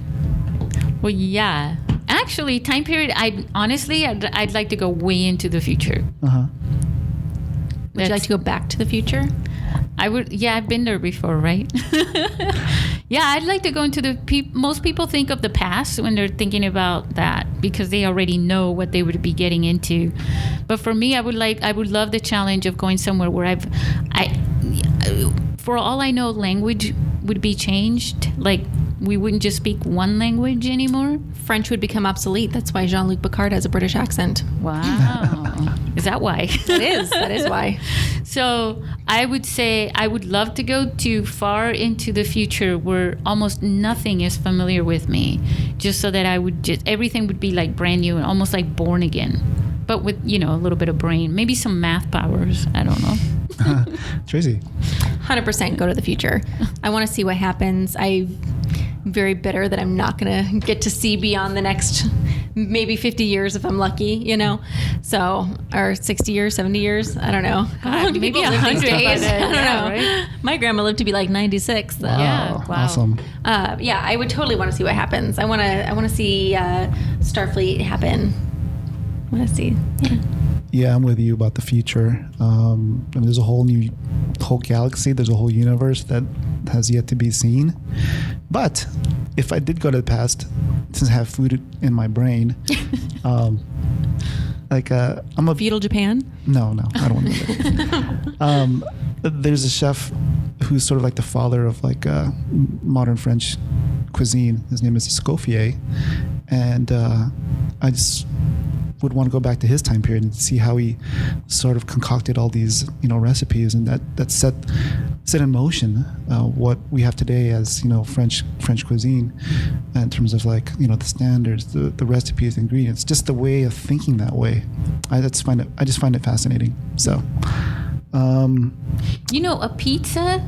Well, yeah. Actually, time period, I'd like to go way into the future. Uh-huh. Would you like to go back to the future? I would. Yeah, I've been there before, right? Yeah, I'd like to go into the... most people think of the past when they're thinking about that because they already know what they would be getting into. But for me, I would love the challenge of going somewhere where for all I know, language would be changed. We wouldn't just speak one language anymore. French would become obsolete. That's why Jean-Luc Picard has a British accent. Wow. Is that why? That is why. So I would say I would love to go too far into the future where almost nothing is familiar with me, just so that everything would be brand new and almost like born again, but with, a little bit of brain, maybe some math powers. I don't know. Tracy. 100% go to the future. I want to see what happens. I'm very bitter that I'm not going to get to see beyond the next maybe 50 years if I'm lucky, So, or 60 years, 70 years. I don't know. How long do maybe people live these 100 days? I don't know. Yeah, right? My grandma lived to be 96. Though. Yeah, wow. Awesome. I would totally want to see what happens. I want to see Starfleet happen. I want to see. Yeah. Yeah, I'm with you about the future. And there's a whole galaxy. There's a whole universe that has yet to be seen. But if I did go to the past, since I have food in my brain, I'm a feudal Japan. No, I don't want to do that. There's a chef who's sort of like the father of modern French cuisine. His name is Escoffier, and I just would want to go back to his time period and see how he sort of concocted all these recipes, and that set in motion what we have today as French cuisine in terms of the standards, the recipes, the ingredients, just the way of thinking that way. I just find it fascinating. So a pizza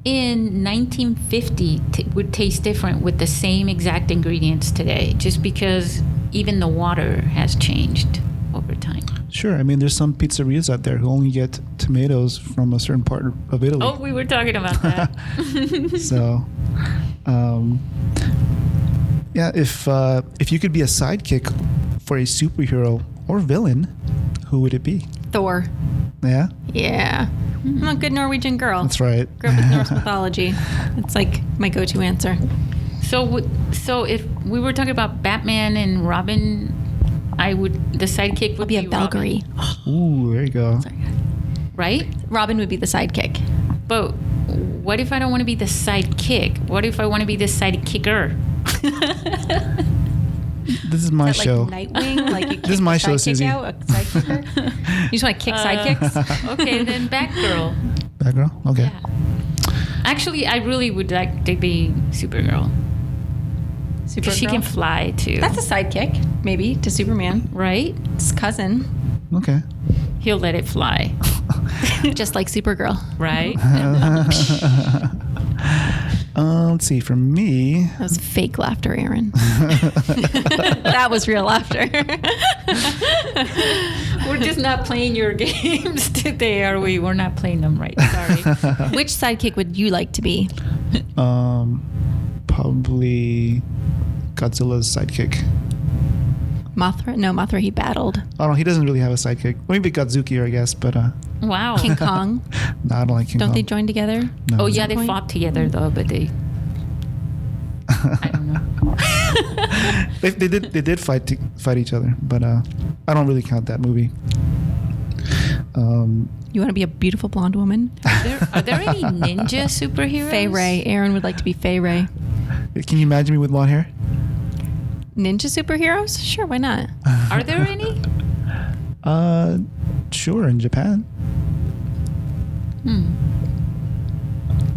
in 1950 would taste different with the same exact ingredients today, just because even the water has changed over time. Sure. I mean, there's some pizzerias out there who only get tomatoes from a certain part of Italy. Oh, we were talking about that. So, if you could be a sidekick for a superhero or villain, who would it be? Thor. Yeah? Yeah. I'm a good Norwegian girl. That's right. Grew up with Norse mythology. It's my go-to answer. So if we were talking about Batman and Robin, the sidekick would be a Valkyrie. Ooh, there you go. Sorry. Right? Robin would be the sidekick. But what if I don't want to be the sidekick? What if I want to be the sidekicker? This is my show. Nightwing? You this is my show, Susie. Out, a sidekicker? You just want to kick sidekicks? Okay, then Batgirl. Batgirl? Okay. Yeah. Actually, I really would like to be Supergirl. Because she can fly, too. That's a sidekick, maybe, to Superman. Right? It's cousin. Okay. He'll let it fly. Just like Supergirl. Right? Let's see. For me... That was fake laughter, Aaron. That was real laughter. We're just not playing your games today, are we? We're not playing them right. Sorry. Which sidekick would you like to be? Probably Godzilla's sidekick. Mothra? No, Mothra he battled. Oh no, he doesn't really have a sidekick. Maybe Godzuki, I guess, but Wow. King Kong. no, I don't like King Don't Kong. they join together? No. Oh yeah, they Point? fought together though, but they. I don't know. They did fight each other, but I don't really count that movie. You want to be a beautiful blonde woman? Are there any ninja superheroes? Fay Ray. Aaron would like to be Fay Ray. Can you imagine me with blonde hair? Ninja superheroes? Sure, why not? Are there any? Sure, in Japan.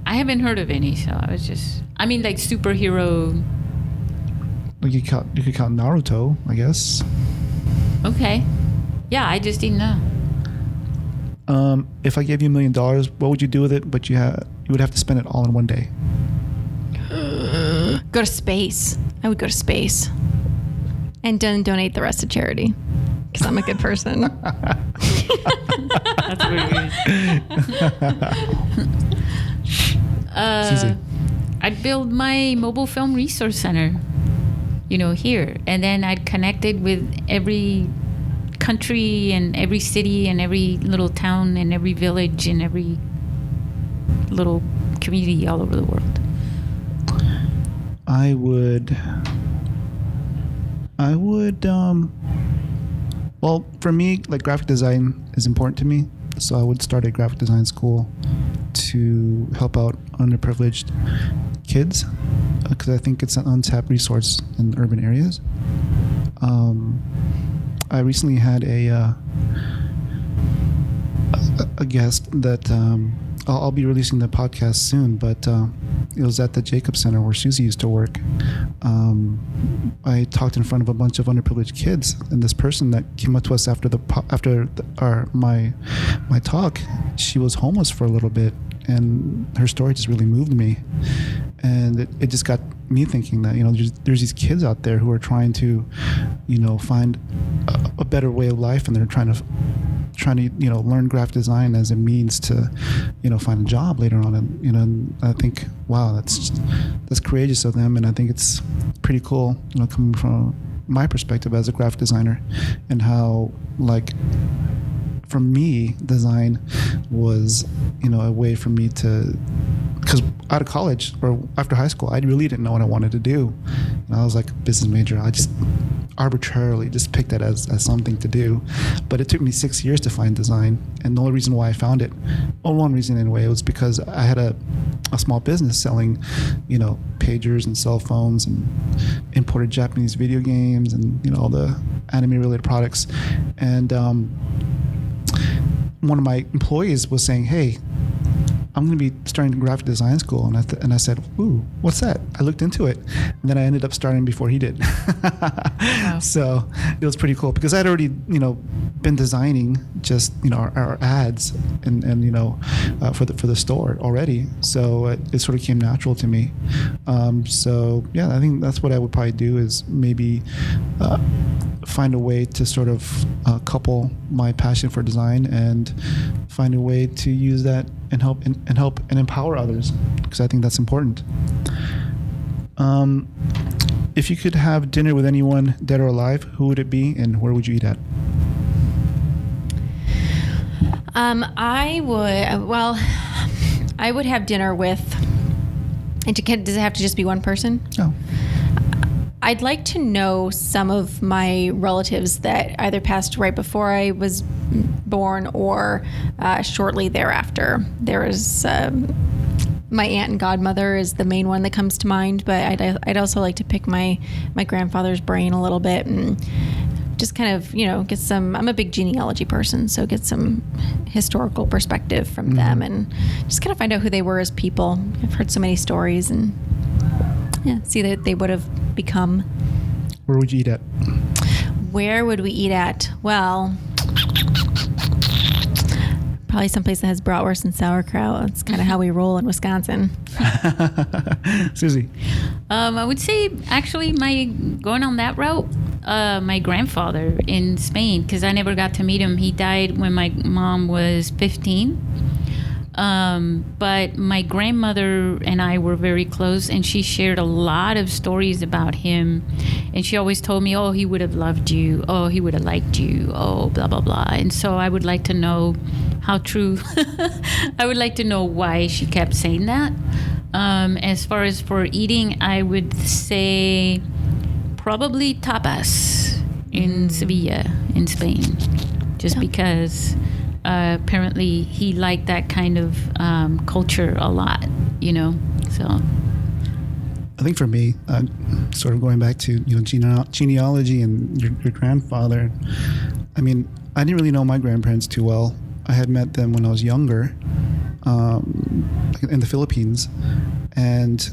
I haven't heard of any, so I was just. I mean, like superhero. Like you could count Naruto, I guess. Okay. Yeah, I just didn't know. If I gave you $1 million, what would you do with it? But you would have to spend it all in one day. Go to space. I would go to space. And then donate the rest to charity. Because I'm a good person. That's weird. Susie. I'd build my mobile film resource center, here. And then I'd connect it with every country and every city and every little town and every village and every little community all over the world. I would, well, for me, like graphic design is important to me. So I would start a graphic design school to help out underprivileged kids because I think it's an untapped resource in urban areas. I recently had a guest that I'll be releasing the podcast soon, but it was at the Jacob Center where Susy used to work. I talked in front of a bunch of underprivileged kids, and this person that came up to us after my talk, she was homeless for a little bit, and her story just really moved me, and it just got me thinking that there's these kids out there who are trying to find a better way of life, and they're trying to learn graphic design as a means to find a job later on, and I think, wow, that's courageous of them, and I think it's pretty cool coming from my perspective as a graphic designer, and how, like, for me, design was a way for me to, because out of college or after high school, I really didn't know what I wanted to do, and I was like a business major. I just arbitrarily just picked that as something to do, but it took me 6 years to find design, and the only reason why I found it, one reason anyway, was because I had a small business selling pagers and cell phones and imported Japanese video games and all the anime related products, and one of my employees was saying, "Hey, I'm going to be starting a graphic design school," and I said, "Ooh, what's that?" I looked into it, and then I ended up starting before he did. Wow. So it was pretty cool because I'd already been designing just our ads and for the store already. So it sort of came natural to me. So yeah, I think that's what I would probably do, is maybe find a way to sort of couple my passion for design and find a way to use that and help and empower others, because I think that's important. If you could have dinner with anyone, dead or alive, who would it be, and where would you eat at? I would have dinner with, and does it have to just be one person? Oh. I'd like to know some of my relatives that either passed right before I was born or shortly thereafter. There is my aunt and godmother is the main one that comes to mind, but I'd also like to pick my grandfather's brain a little bit and just kind of get some. I'm a big genealogy person, so get some historical perspective from them and just kind of find out who they were as people. I've heard so many stories and see that they would have become. Where would you eat at? Where would we eat at? Well, probably someplace that has bratwurst and sauerkraut. That's kind of how we roll in Wisconsin. Susie? I would say, actually, going on that route, my grandfather in Spain, because I never got to meet him. He died when my mom was 15. But my grandmother and I were very close, and she shared a lot of stories about him. And she always told me, oh, he would have loved you. Oh, he would have liked you. Oh, blah, blah, blah. And so I would like to know how true. I would like to know why she kept saying that. As far as for eating, I would say probably tapas in Sevilla, in Spain. Just because apparently he liked that kind of culture a lot, so. I think for me, sort of going back to genealogy and your grandfather, I mean, I didn't really know my grandparents too well. I had met them when I was younger in the Philippines, and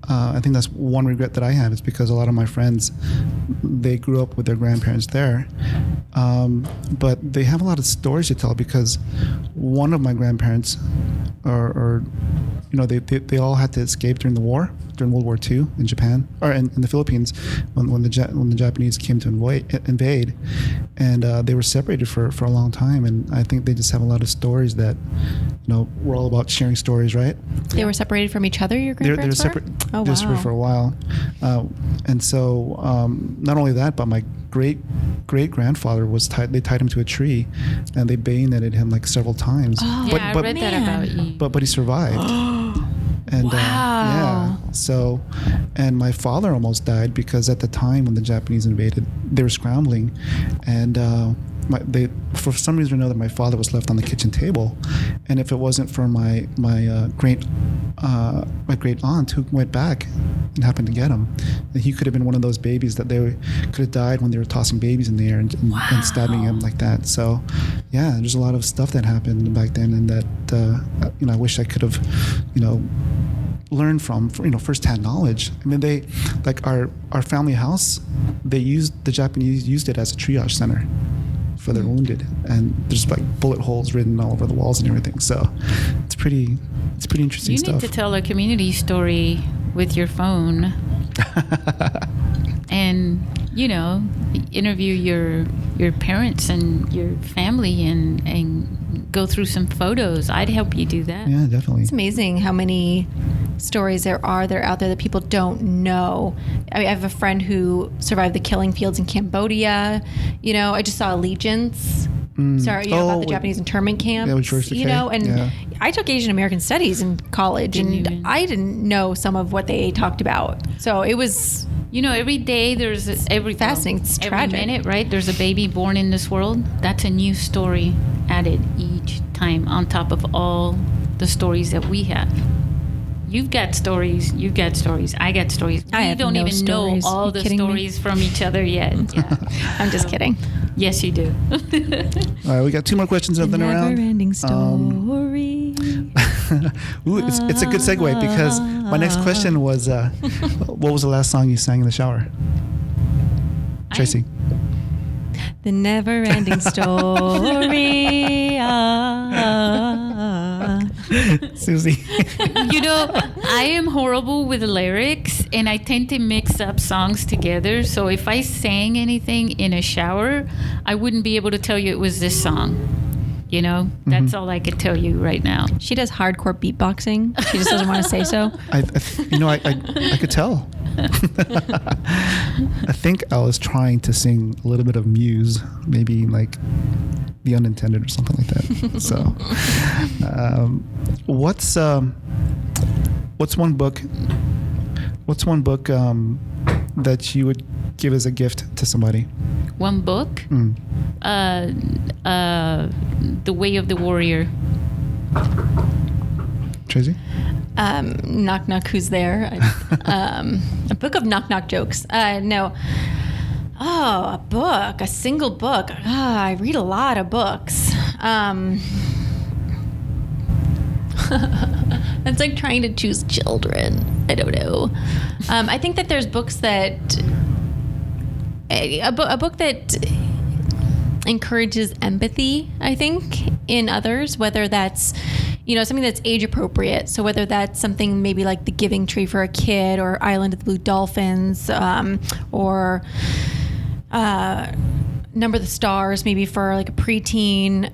I think that's one regret that I have, is because a lot of my friends, they grew up with their grandparents there, but they have a lot of stories to tell, because one of my grandparents they all had to escape during the war, during World War II in Japan, or in the Philippines, when the Japanese came to invade, and they were separated for a long time. And I think they just have a lot of stories that, we're all about sharing stories, right? They were separated from each other, your grandparents They were separate. Oh, they were separate for a while, and so not only that, but my great grandfather was tied. They tied him to a tree, and they bayoneted him like several times. Oh, I read that about you. But he survived. And wow. So, and my father almost died, because at the time when the Japanese invaded, they were scrambling, and for some reason or another, my father was left on the kitchen table, and if it wasn't for my great aunt who went back and happened to get him, he could have been one of those babies that they could have died when they were tossing babies in the air and stabbing him like that. So, yeah, there's a lot of stuff that happened back then, and that I wish I could have, learned from, firsthand knowledge. I mean, they, like our family house, the Japanese used it as a triage center for their wounded, and there's like bullet holes written all over the walls and everything. So it's pretty interesting stuff. You need to tell a community story with your phone, and interview your parents and your family, and go through some photos. I'd help you do that. Yeah, definitely. It's amazing how many stories there are that are out there that people don't know. I have a friend who survived the killing fields in Cambodia. I just saw Allegiance. Sorry, about the Japanese internment camps. Yeah, which was and I took Asian American Studies in college, and I didn't know some of what they talked about. So it was, every day there's fascinating. It's tragic. Every minute, right? There's a baby born in this world. That's a new story added each time on top of all the stories that we have. You've got stories. I got stories. We don't even know all the stories from each other yet. Yeah. I'm just kidding. Yes, you do. All right, we got two more questions up and around. Never-ending story. Ooh, it's a good segue, because my next question was, what was the last song you sang in the shower? Tracy. The never-ending story. Susie. I am horrible with lyrics, and I tend to mix up songs together. So if I sang anything in a shower, I wouldn't be able to tell you it was this song. That's all I could tell you right now. She does hardcore beatboxing. She just doesn't want to say so. I could tell. I think I was trying to sing a little bit of Muse, maybe like The Unintended or something like that. So, what's one book that you would give as a gift to somebody? One book? The Way of the Warrior. Tracy? Knock Knock, Who's There? A book of knock knock jokes. No. Oh, a book, a single book. I read a lot of books. It's like trying to choose children. I don't know. I think that there's books that a book that encourages empathy, I think, in others, whether that's something that's age appropriate. So whether that's something maybe like The Giving Tree for a kid, or Island of the Blue Dolphins, or Number the Stars, maybe for like a preteen.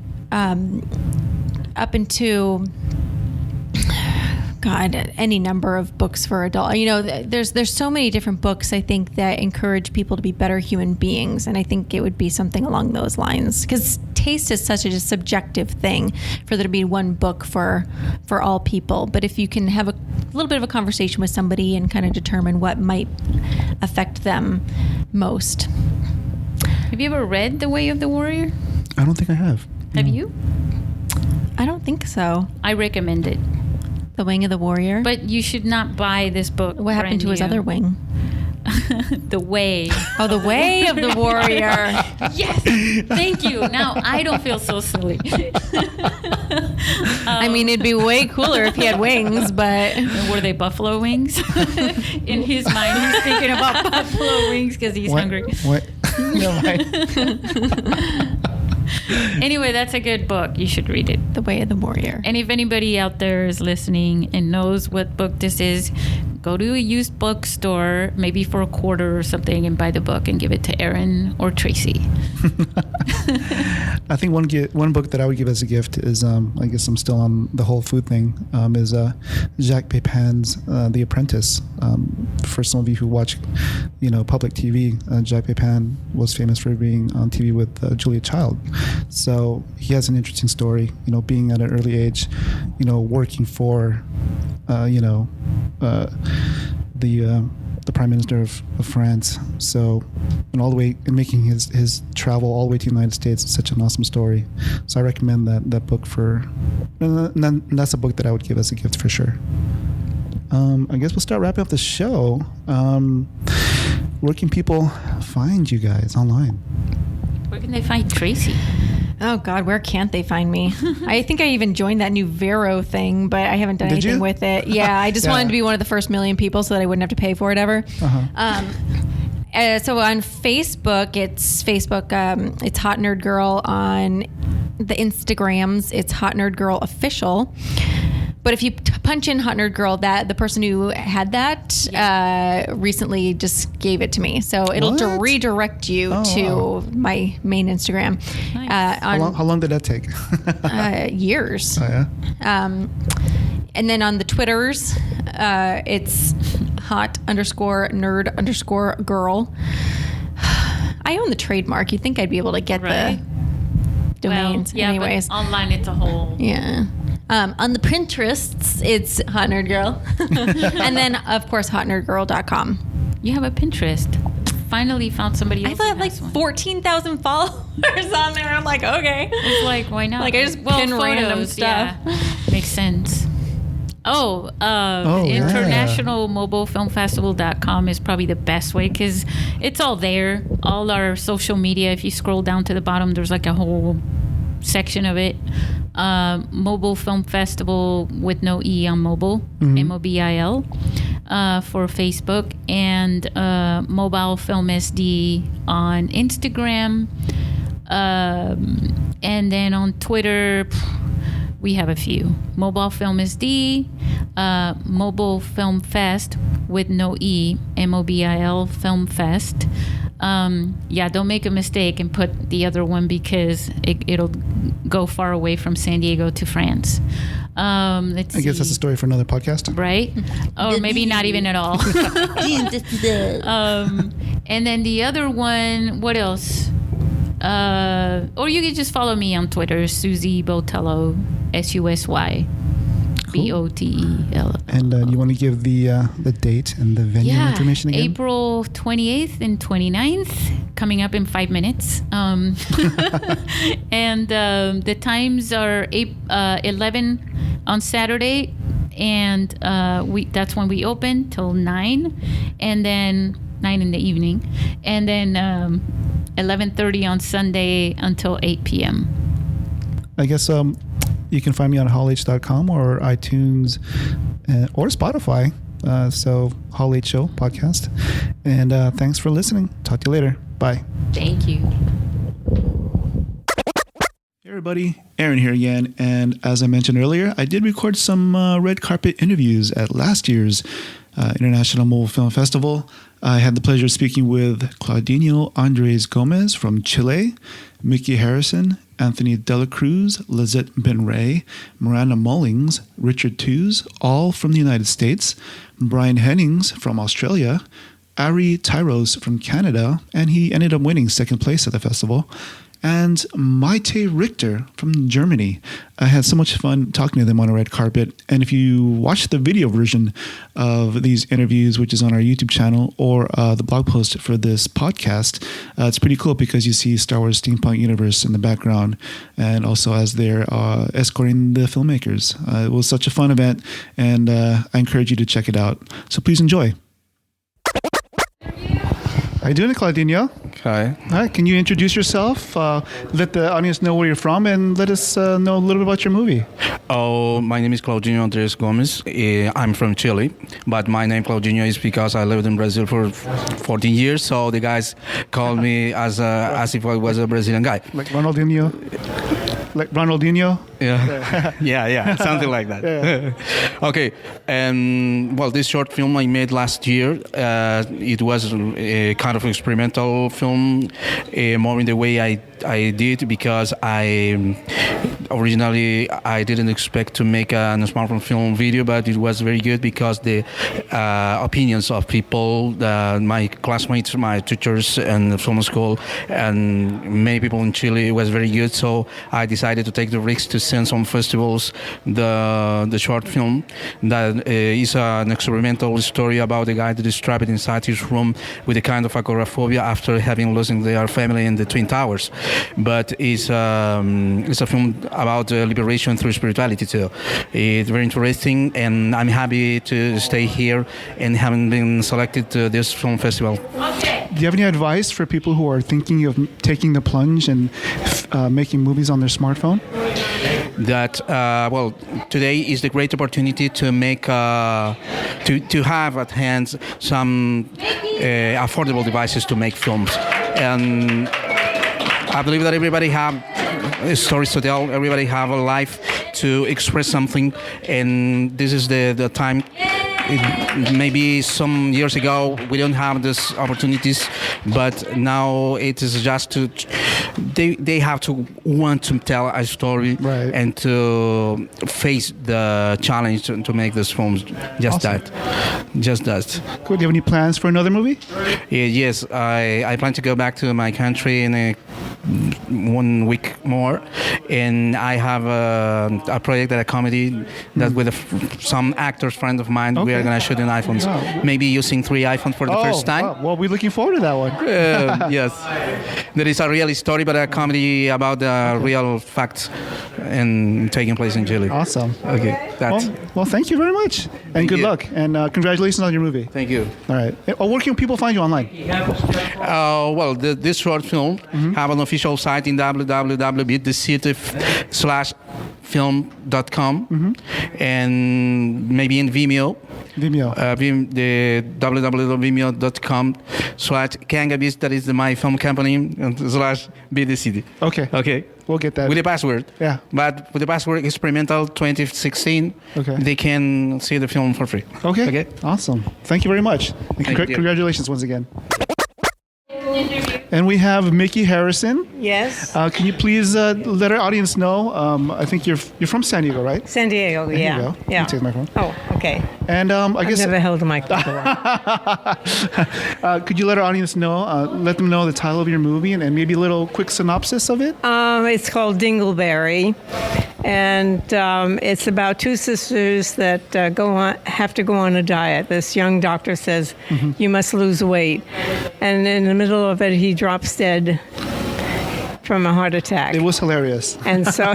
up into any number of books for adult. There's so many different books, I think, that encourage people to be better human beings, and I think it would be something along those lines, because taste is such a subjective thing for there to be one book for all people. But if you can have a little bit of a conversation with somebody and kind of determine what might affect them most. Have you ever read The Way of the Warrior? I don't think I have. Have you? I don't think so. I recommend it. The Wing of the Warrior? But you should not buy this book. What happened to his other wing? The Way. Oh, The Way of the Warrior. Yes. Thank you. Now I don't feel so silly. I mean, it'd be way cooler if he had wings, but... Were they buffalo wings? In his mind, he's thinking about buffalo wings because he's hungry. What? No, Anyway, that's a good book. You should read it. The Way of the Warrior. And if anybody out there is listening and knows what book this is, go to a used bookstore, maybe for $0.25 or something, and buy the book and give it to Erin or Tracy. I think one book that I would give as a gift is, I guess I'm still on the whole food thing, is Jacques Pépin's The Apprentice. For some of you who watch, public TV, Jacques Pépin was famous for being on TV with Julia Child. So he has an interesting story, being at an early age, working for, the Prime Minister of France. So, and all the way, and making his travel all the way to the United States is such an awesome story. So I recommend that book and that's a book that I would give as a gift for sure. I guess we'll start wrapping up the show. Where can people find you guys online? Where can they find Tracy? Oh, God, where can't they find me? I think I even joined that new Vero thing, but I haven't done anything with it. Yeah, I just wanted to be one of the first million people so that I wouldn't have to pay for it ever. So on Facebook, it's Hot Nerd Girl. On the Instagrams, it's Hot Nerd Girl Official. But if you punch in Hot Nerd Girl, the person who had that recently just gave it to me. So it'll redirect you to my main Instagram. Nice. How long did that take? Years. Oh, yeah? And then on the Twitters, it's hot_nerd_girl. I own the trademark. You'd think I'd be able to get the domains. Well, yeah, anyways. but online it's a whole... Yeah. On the Pinterests, it's Hot Nerd Girl. And then, of course, hotnerdgirl.com. You have a Pinterest. Finally found somebody else. I thought like 14,000 followers on there. I'm like, okay. It's like, why not? Like, I just pin random stuff. Yeah. Makes sense. internationalmobilefilmfestival.com is probably the best way because it's all there. All our social media. If you scroll down to the bottom, there's like a whole section of it. Mobile Film Festival with no E on mobile, MOBIL, for Facebook, and Mobile Film SD on Instagram, and then on Twitter we have a few. Mobile Film SD, Mobile Film Fest with no E, MOBIL Film Fest. Don't make a mistake and put the other one because it'll go far away from San Diego to France. I guess that's a story for another podcast. Right? Or maybe not even at all. And then the other one, what else? Or you can just follow me on Twitter, Susy Botello, SUSY. BOTEL. And you want to give the date and the venue information again? April 28th and 29th, coming up in 5 minutes. And the times are 11 on Saturday, and that's when we open till 9, and then 9 in the evening, and then 11:30 on Sunday until 8 p.m. I guess you can find me on hallh.com or iTunes or Spotify. So Hall H Show podcast. And thanks for listening. Talk to you later. Bye. Thank you. Hey everybody, Aaron here again. And as I mentioned earlier, I did record some red carpet interviews at last year's International Mobile Film Festival. I had the pleasure of speaking with Claudinho Andres Gomez from Chile, Mickey Harrison, Anthony Delacruz, Lizette Benray, Miranda Mullings, Richard Tews, all from the United States, Brian Hennings from Australia, Ari Tyros from Canada, and he ended up winning second place at the festival, and Maite Richter from Germany. I had so much fun talking to them on a red carpet. And if you watch the video version of these interviews, which is on our YouTube channel, or the blog post for this podcast, it's pretty cool because you see Star Wars Steampunk Universe in the background, and also as they're escorting the filmmakers. It was such a fun event, and I encourage you to check it out. So please enjoy. How you doing, Claudinho? Hi. All right, can you introduce yourself, let the audience know where you're from, and let us know a little bit about your movie? Oh, my name is Claudinho Andres Gomes. I'm from Chile, but my name Claudinho is because I lived in Brazil for 14 years, so the guys call me as if I was a Brazilian guy. Like Ronaldinho? Like Ronaldinho? Yeah, yeah, something like that. Yeah. Okay, well, this short film I made last year, it was a kind of experimental film, more in the way I did, because originally I didn't expect to make a smartphone film video, but it was very good because the opinions of people, my classmates, my teachers and the film school, and many people in Chile, it was very good. So I decided to take the risk to send some festivals the short film that is an experimental story about a guy that is trapped inside his room with a kind of agoraphobia after having lost their family in the Twin Towers. But it's a film about liberation through spirituality too. It's very interesting, and I'm happy to stay here and having been selected to this film festival. Do you have any advice for people who are thinking of taking the plunge and making movies on their smartphone? That well, today is the great opportunity to make to have at hand some affordable devices to make films, and I believe that everybody have stories to tell, everybody have a life to express something, and this is the time. Maybe some years ago we don't have these opportunities, but now it is just to they have to want to tell a story, right, and to face the challenge to make these films. Just awesome. Just that. Cool. Do you have any plans for another movie? Yes, I plan to go back to my country in 1 week more, and I have a project, a comedy that with some actors, friend of mine. Okay. We are going to shoot in iPhones, maybe using 3 iPhones for the first time. Wow. Well, we're looking forward to that one. Yes, there is a real story, but a comedy about the real facts and taking place in Chile. Awesome. Okay, that's. Well, thank you very much, and good luck, and congratulations on your movie. Thank you. All right. Where can people find you online? Well, this short film have an official site in www.thecity/film.com, and maybe in Vimeo. Vimeo. The www.vimeo.com/Kangabis, that is my film company, /BTheCity. Okay. Okay. We'll get that. With the password. Yeah. But with the password experimental 2016, okay, they can see the film for free. Okay. Okay. Awesome. Thank you very much. And congratulations once again. And we have Mickey Harrison. Yes. Can you please let our audience know? I think you're from San Diego, right? San Diego. There Yeah. you go. Yeah. You take my phone. Oh, okay. And I guess I've never held a microphone. could you let our audience know? Let them know the title of your movie and maybe a little quick synopsis of it. It's called Dingleberry, and it's about two sisters that have to go on a diet. This young doctor says, "You must lose weight," and in the middle of it, he drops dead from a heart attack. It was hilarious. And so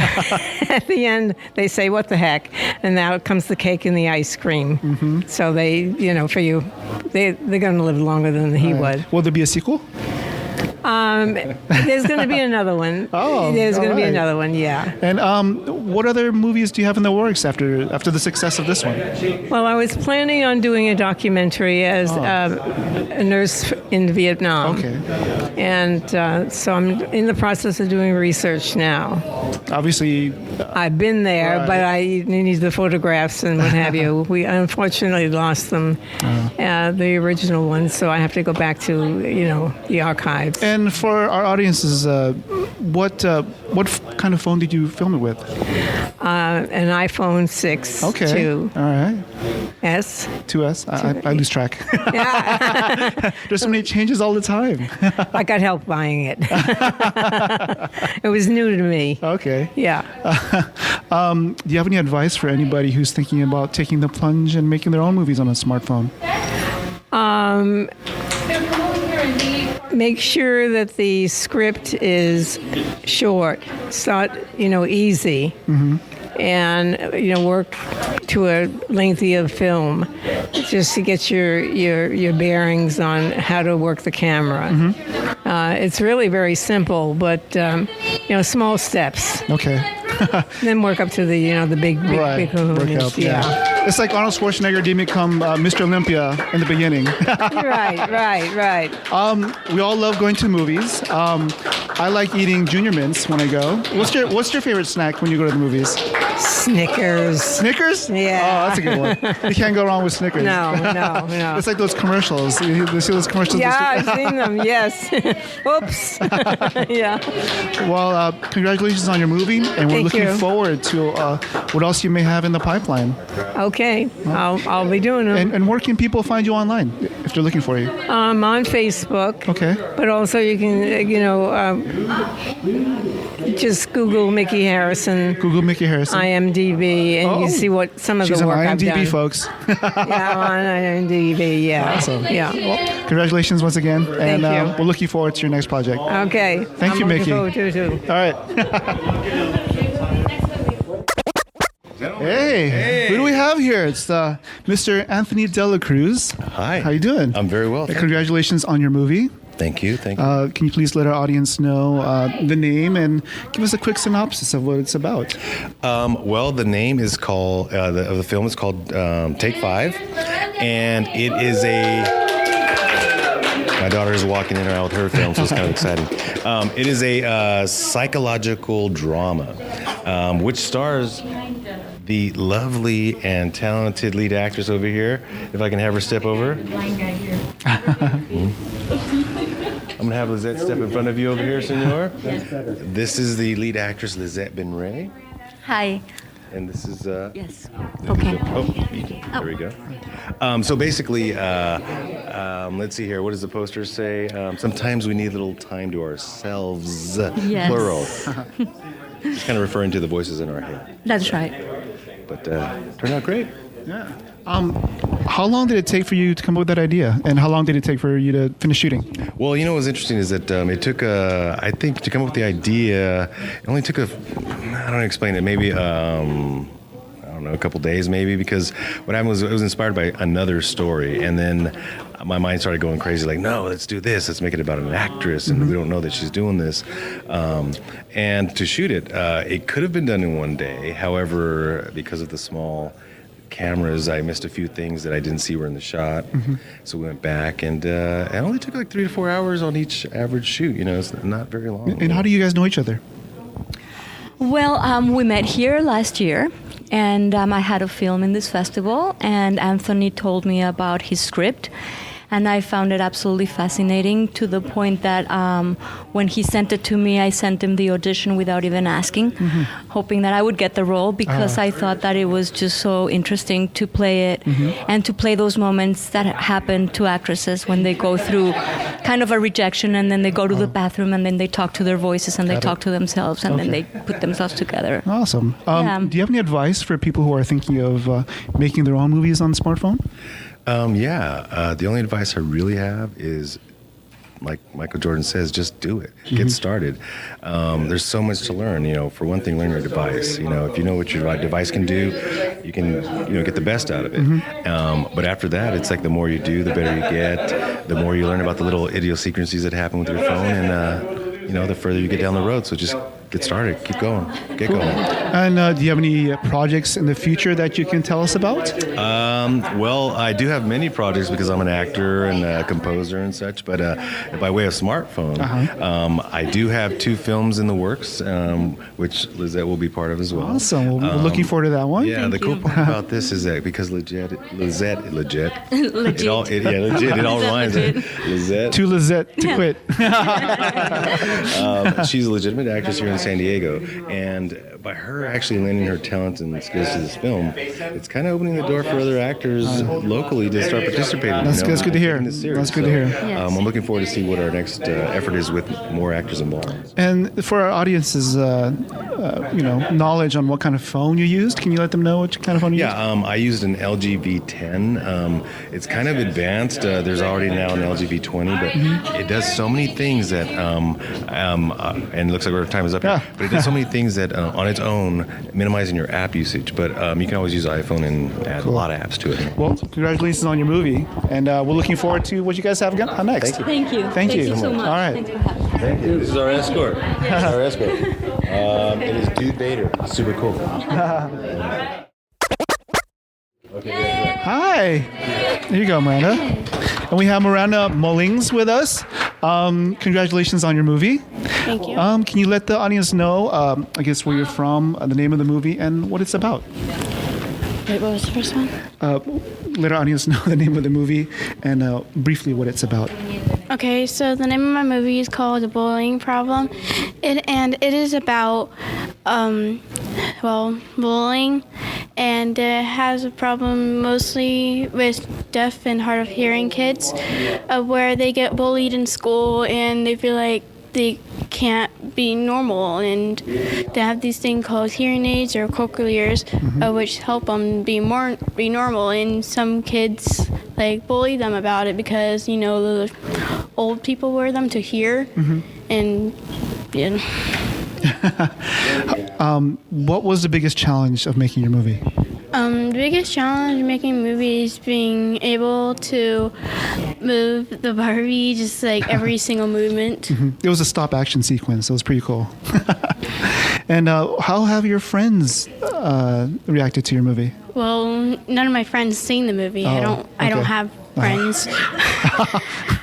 at the end, they say, "What the heck?" And now comes the cake and the ice cream. So they, they're going to live longer than he would. Will there be a sequel? There's going to be another one. Oh, there's going to be right. another one. Yeah. And what other movies do you have in the works after the success of this one? Well, I was planning on doing a documentary as a nurse in Vietnam. Okay. And so I'm in the process of doing research now. Obviously. I've been there, right. but I need the photographs and what have you. We unfortunately lost them, the original ones, so I have to go back to, the archives. And for our audiences, what kind of phone did you film it with? An iPhone 6 Okay. 2 All right. S. 2S. I lose track. Yeah, There's so many changes all the time. I got help buying it. It was new to me. Okay. Yeah. Do you have any advice for anybody who's thinking about taking the plunge and making their own movies on a smartphone? Make sure that the script is short. It's not, easy. And, work to a lengthy of film just to get your bearings on how to work the camera. It's really very simple, but, small steps. Okay. Then work up to the, the big Right. Work kahunas. up, yeah. It's like Arnold Schwarzenegger didn't become Mr. Olympia in the beginning. Right. We all love going to movies. I like eating Junior Mints when I go. What's your favorite snack when you go to the movies? Snickers. Snickers? Yeah. Oh, that's a good one. You can't go wrong with Snickers. No. It's like those commercials. You see those commercials? Yeah, I've seen them, yes. Oops. Yeah. Well, congratulations on your movie, and we're Thank looking you. forward to what else you may have in the pipeline. Okay, I'll be doing them. And where can people find you online if they're looking for you? On Facebook. Okay. But also you can, just Google Mickey Harrison, Google Mickey Harrison. IMDb, and you see what some of She's the on work I've IMDb, done. folks. Yeah, I'm on IMDb, yeah. Awesome. Yeah. Well, congratulations once again. Thank and you. We're looking forward to your next project. Okay. Thank you, I'm Mickey. looking forward to it, too. All right. Hey, who do we have here? It's Mr. Anthony Dela Cruz. Hi. How you doing? I'm very well. Congratulations on your movie. Thank you. Thank you. Can you please let our audience know the name and give us a quick synopsis of what it's about? Well, the name is called the film is called Take 5, and it is my daughter is walking in and out with her film, so it's kind of exciting. It is a psychological drama, which stars the lovely and talented lead actress over here. If I can have her step over. Blind guy here. I'm going to have Lizette step in front of you over here, senor. This is the lead actress, Lizette Ben Ray. Hi. And this is... Yes. Okay. There we go. So basically, let's see here. What does the poster say? Sometimes we need a little time to ourselves, Yes. plural. Just kind of referring to the voices in our head. That's right. But turned out great. Yeah. How long did it take for you to come up with that idea? And how long did it take for you to finish shooting? Well, what's interesting is that it took, I think, to come up with the idea, it only took I don't know how to explain it, maybe, a couple days maybe, because what happened was it was inspired by another story, and then my mind started going crazy, like, no, let's do this, let's make it about an actress, and we don't know that she's doing this. And to shoot it, it could have been done in one day. However, because of the small cameras, I missed a few things that I didn't see were in the shot. So we went back, and it only took like 3 to 4 hours on each average shoot. It's not very long. And how do you guys know each other? Well, we met here last year, and I had a film in this festival, and Anthony told me about his script. And I found it absolutely fascinating, to the point that when he sent it to me, I sent him the audition without even asking, hoping that I would get the role, because I thought that it was just so interesting to play it and to play those moments that happen to actresses when they go through kind of a rejection, and then they go to the bathroom, and then they talk to their voices, and they talk to themselves, and then they put themselves together. Awesome. Yeah. Do you have any advice for people who are thinking of making their own movies on the smartphone? The only advice I really have is, like Michael Jordan says, just do it. Get started. There's so much to learn. For one thing, learn your device. If you know what your device can do, you can get the best out of it. But after that, it's like the more you do, the better you get. The more you learn about the little idiosyncrasies that happen with your phone, and the further you get down the road. So just get started, keep going, get going. And do you have any projects in the future that you can tell us about? Well, I do have many projects because I'm an actor and a composer and such, but by way of smartphone, I do have 2 films in the works, which Lizette will be part of as well. Awesome. Well, we're looking forward to that one. Yeah, the cool part about this is that because Lizette, it all rhymes. Lizette. To Lizette to quit. She's a legitimate actress here in San Diego, and by her actually lending her talent and skills to this film, it's kind of opening the door for other actors locally to start participating. That's good to hear. That's good to hear. Yes. I'm looking forward to see what our next effort is with more actors involved. And for our audience's, knowledge on what kind of phone you used, can you let them know what kind of phone you used? Yeah, I used an LG V10. It's kind of advanced. There's already now an LG V20, but it does so many things that, and it looks like our time is up here, but it does so many things that on its own, minimizing your app usage. But you can always use iPhone and add a lot of apps to it. Well, congratulations on your movie, and we're looking forward to what you guys have next. Thank you. Thank you so much. All right. Thanks for having me. Thank you. This is our escort. It is Dude Vader. Super cool. Okay. Hi. There you go, Miranda. And we have Miranda Mullings with us. Congratulations on your movie. Thank you. Can you let the audience know, I guess, where you're from, the name of the movie, and what it's about? Wait, what was the first one? Let our audience know the name of the movie and briefly what it's about. Okay, so the name of my movie is called The Bullying Problem. It is about, bullying. And it has a problem mostly with deaf and hard of hearing kids, where they get bullied in school and they feel like they can't be normal, and they have these things called hearing aids or cochlears, which help them be normal. And some kids bully them about it because the old people wear them to hear, and yeah. What was the biggest challenge of making your movie? The biggest challenge in making movies is being able to move the Barbie just every single movement. It was a stop action sequence. It was pretty cool. And how have your friends reacted to your movie? Well, none of my friends seen the movie. I don't have friends.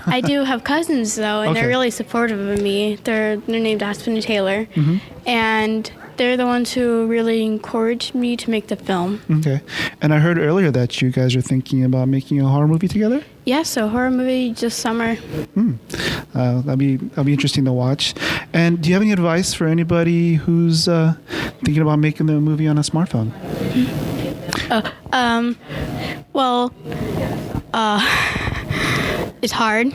I do have cousins though, and they're really supportive of me. They're named Aspen and Taylor, and they're the ones who really encouraged me to make the film. Okay. And I heard earlier that you guys are thinking about making a horror movie together? Yeah, so horror movie this summer. That'll be interesting to watch. And do you have any advice for anybody who's thinking about making the movie on a smartphone? It's hard.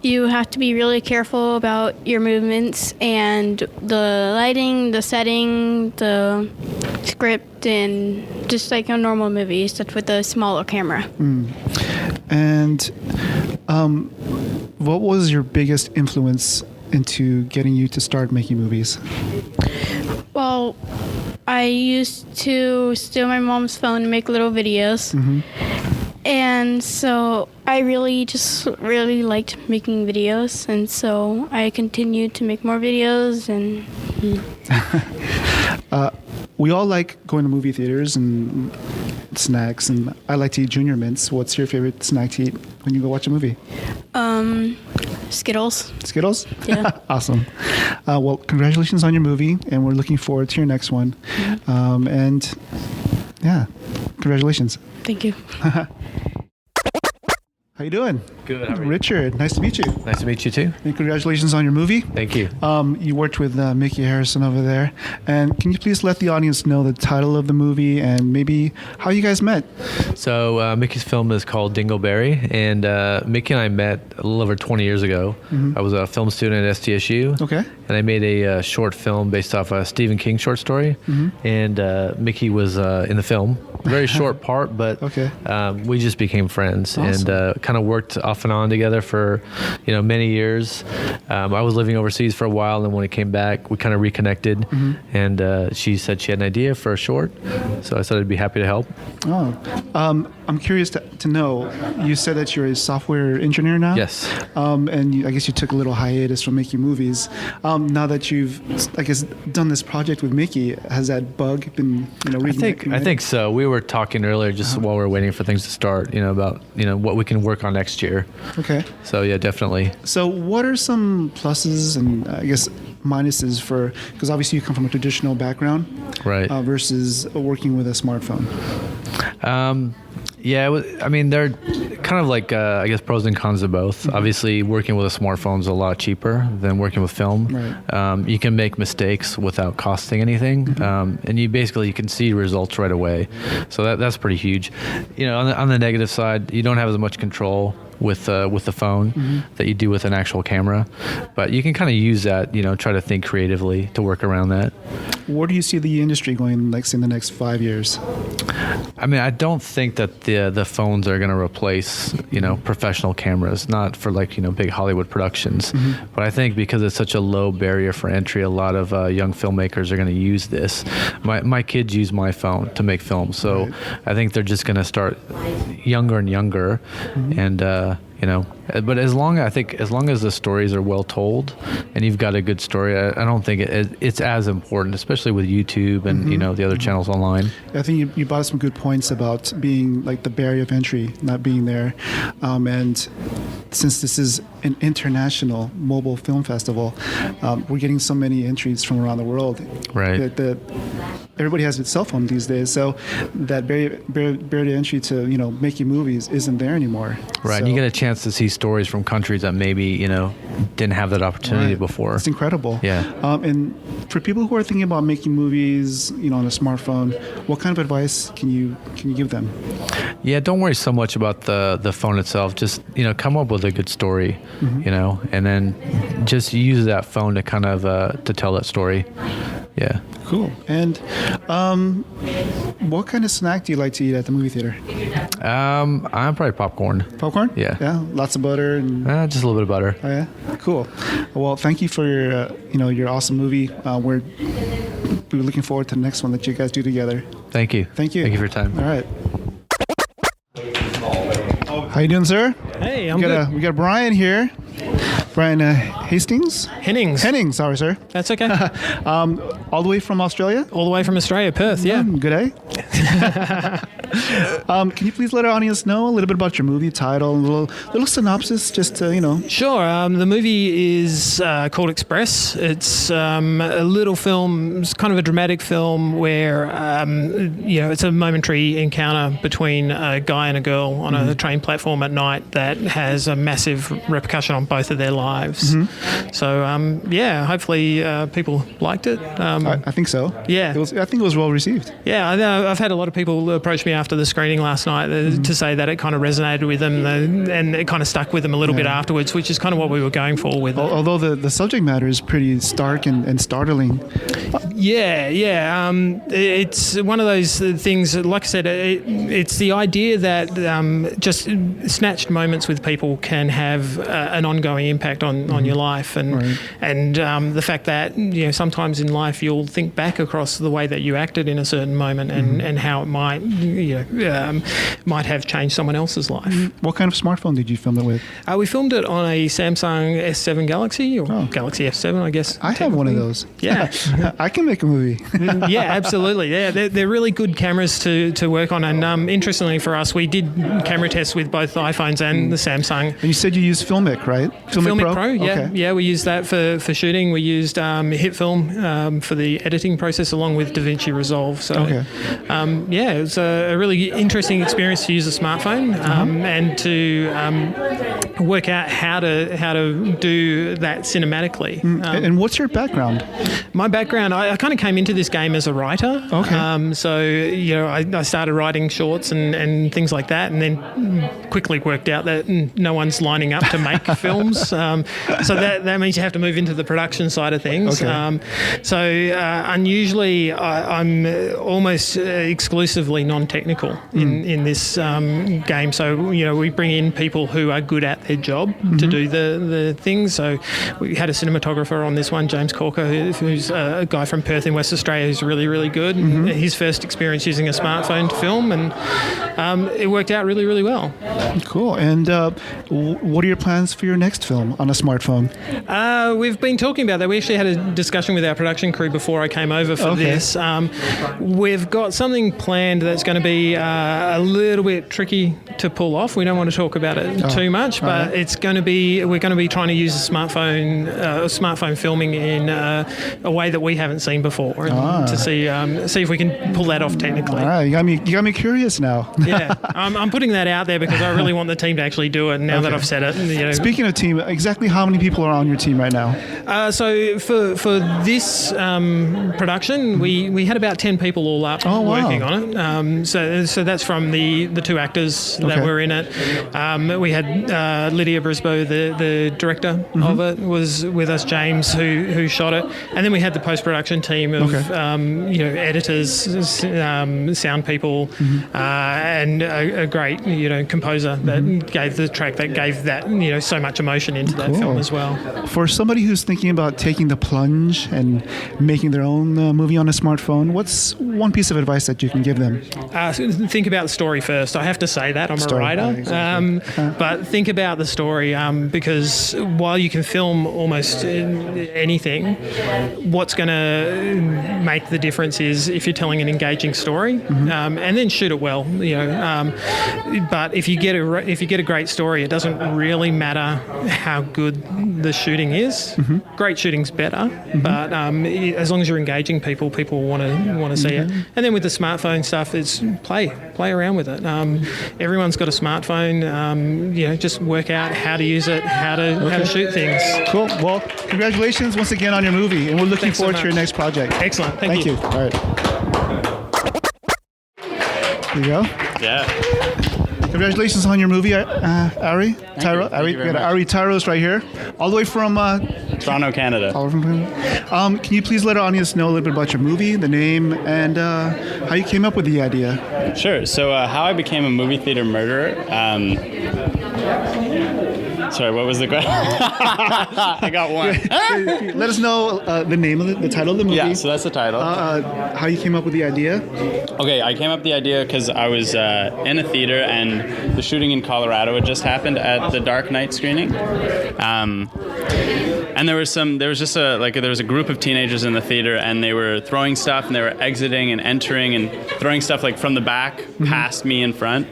You have to be really careful about your movements and the lighting, the setting, the script, and just like a normal movie, except with a smaller camera. And what was your biggest influence into getting you to start making movies? Well, I used to steal my mom's phone to make little videos. And so I really liked making videos, and so I continued to make more videos. And we all like going to movie theaters and snacks, and I like to eat Junior Mints. What's your favorite snack to eat when you go watch a movie? Skittles. Skittles? Yeah. Awesome. Well, congratulations on your movie, and we're looking forward to your next one. And yeah, congratulations. Thank you. How you doing? Good. How are you? Richard, nice to meet you. Nice to meet you too. And congratulations on your movie. Thank you. You worked with Mickey Harrison over there. And can you please let the audience know the title of the movie and maybe how you guys met? So Mickey's film is called Dingleberry, and Mickey and I met a little over 20 years ago. I was a film student at SDSU. Okay. And I made a short film based off a Stephen King short story. And Mickey was in the film. Very short part, but Okay. we just became friends. Awesome. And kind of worked off and on together for, many years. I was living overseas for a while, and when it came back, we kind of reconnected. And she said she had an idea for a short, so I said I'd be happy to help. I'm curious to know, you said that you're a software engineer now? Yes. And I guess you took a little hiatus from making movies. Now that you've, I guess, done this project with Mickey, has that bug been, I think so. We were talking earlier, just while we were waiting for things to start, about, what we can work on next year. Okay. So yeah, definitely. So what are some pluses and I guess minuses for, because obviously you come from a traditional background, right? Versus working with a smartphone. Yeah, they're kind of like, I guess, pros and cons of both. Obviously, working with a smartphone is a lot cheaper than working with film. Right. You can make mistakes without costing anything, and you can see results right away. So that's pretty huge. On the negative side, you don't have as much control with the phone that you do with an actual camera, but you can kind of use that, try to think creatively to work around that. Where do you see the industry going, like, say, in the next 5 years? I don't think that the phones are going to replace, professional cameras, not for big Hollywood productions. But I think because it's such a low barrier for entry, a lot of young filmmakers are going to use this. My kids use my phone to make films, so right. I think they're just going to start younger and younger, and but as long as the stories are well told and you've got a good story, I don't think it's as important, especially with YouTube and the other channels online. I think you brought some good points about being like the barrier of entry not being there, and since this is an international mobile film festival, we're getting so many entries from around the world. Right. That everybody has a cell phone these days, so that barrier to entry to making movies isn't there anymore. Right, so, and you get a chance to see stories from countries that maybe didn't have that opportunity before. It's incredible. Yeah. And for people who are thinking about making movies, on a smartphone, what kind of advice can you give them? Yeah, don't worry so much about the phone itself. Just come up with a good story, and then just use that phone to kind of to tell that story. Yeah. Cool. And what kind of snack do you like to eat at the movie theater? I'm probably popcorn. Popcorn? Yeah. Yeah. Lots of butter and just a little bit of butter. Oh yeah. Cool. Well, thank you for your awesome movie. We're looking forward to the next one that you guys do together. Thank you. Thank you. Thank you for your time. All right. How you doing, sir? Hey, I'm good. We got Brian here. Brian Hastings? Hennings. Sorry, sir. That's okay. All the way from Australia? All the way from Australia, Perth, yeah. Good, eh? Can you please let our audience know a little bit about your movie title, a little synopsis, just to, Sure. The movie is called Express. It's a little film, it's kind of a dramatic film where, it's a momentary encounter between a guy and a girl on a train platform at night that has a massive repercussion on both of their lives. So, hopefully people liked it. I think so. Yeah. I think it was well received. Yeah, I know. I've had a lot of people approach me after the screening last night to say that it kind of resonated with them and it kind of stuck with them a little bit afterwards, which is kind of what we were going for with it. Although the subject matter is pretty stark and startling. Yeah. It's one of those things, like I said, it's the idea that just snatched moments with people can have an ongoing impact on your life. And the fact that, sometimes in life you'll think back across the way that you acted in a certain moment and how it might have changed someone else's life. What kind of smartphone did you film it with? We filmed it on a Samsung S7 Galaxy or Galaxy F7, I guess. I have one of those. Yeah. I can make a movie. Yeah, absolutely. Yeah, they're really good cameras to work on. And interestingly for us, we did camera tests with both the iPhones and the Samsung. And you said you used Filmic, right? Filmic Pro, yeah. Okay. Yeah, we used that for shooting. We used HitFilm for the editing process along with DaVinci Resolve. So, it was a really interesting experience to use a smartphone and to work out how to do that cinematically. And what's your background? My background, I kind of came into this game as a writer. Okay. So, you know, I started writing shorts and things like that, and then quickly worked out that no one's lining up to make films. So that means you have to move into the production side of things. Okay. Unusually, I'm almost exclusively non-technical in this game. So, you know, we bring in people who are good at their job to do the things. So we had a cinematographer on this one, James Corker, who's a guy from Perth in West Australia who's really, really good. His first experience using a smartphone to film, and it worked out really, really well. Cool. And what are your plans for your next film on a smartphone? We've been talking about that. We actually had a discussion with our production crew before I came over for this. We've got something planned that's going to be a little bit tricky to pull off. We don't want to talk about it too much, but it's going to be, we're going to be trying to use smartphone filming in a way that we haven't seen before, and to see if we can pull that off technically. All right, you got me curious now. Yeah, I'm putting that out there because I really want the team to actually do it now that I've said it. You know. Speaking of team, exactly how many people are on your team right now? So for this production, we had about 10 people all up working on it. So that's from the two actors that were in it. We had Lydia Brisboe, the director of it, was with us. James, who shot it, and then we had the post-production team of editors, sound people, and a great composer that gave the track that gave that so much emotion into that film as well. For somebody who's thinking about taking the plunge and making their own movie on a smartphone, what's one piece of advice that you can give them? Think about the story first. I have to say that. I'm a writer. Exactly. But think about the story because while you can film almost anything, what's going to make the difference is if you're telling an engaging story, and then shoot it well. But if you get a great story, it doesn't really matter how good the shooting is. Great shooting's better, but as long as you're engaging people want to see it. And then with the smartphone stuff, it's play around with it. Everyone's got a smartphone. Just work out how to use it, how to shoot things. Cool. Well, congratulations once again on your movie, and we're looking forward to your next project. Excellent. Thank you. All right. Here you go. Yeah. Congratulations on your movie, Ari. Tyro. Ari. We got Ari Tyros right here, all the way from Toronto, Canada. Can you please let our audience know a little bit about your movie, the name, and how you came up with the idea? Sure. So how I became a movie theater murderer. Sorry, what was the question? I got one. Let us know the name of the title of the movie. Yeah, so that's the title. How you came up with the idea? Okay, I came up with the idea because I was in a theater and the shooting in Colorado had just happened at the Dark Knight screening. And there was a group of teenagers in the theater, and they were throwing stuff, and they were exiting and entering and throwing stuff like from the back past me in front.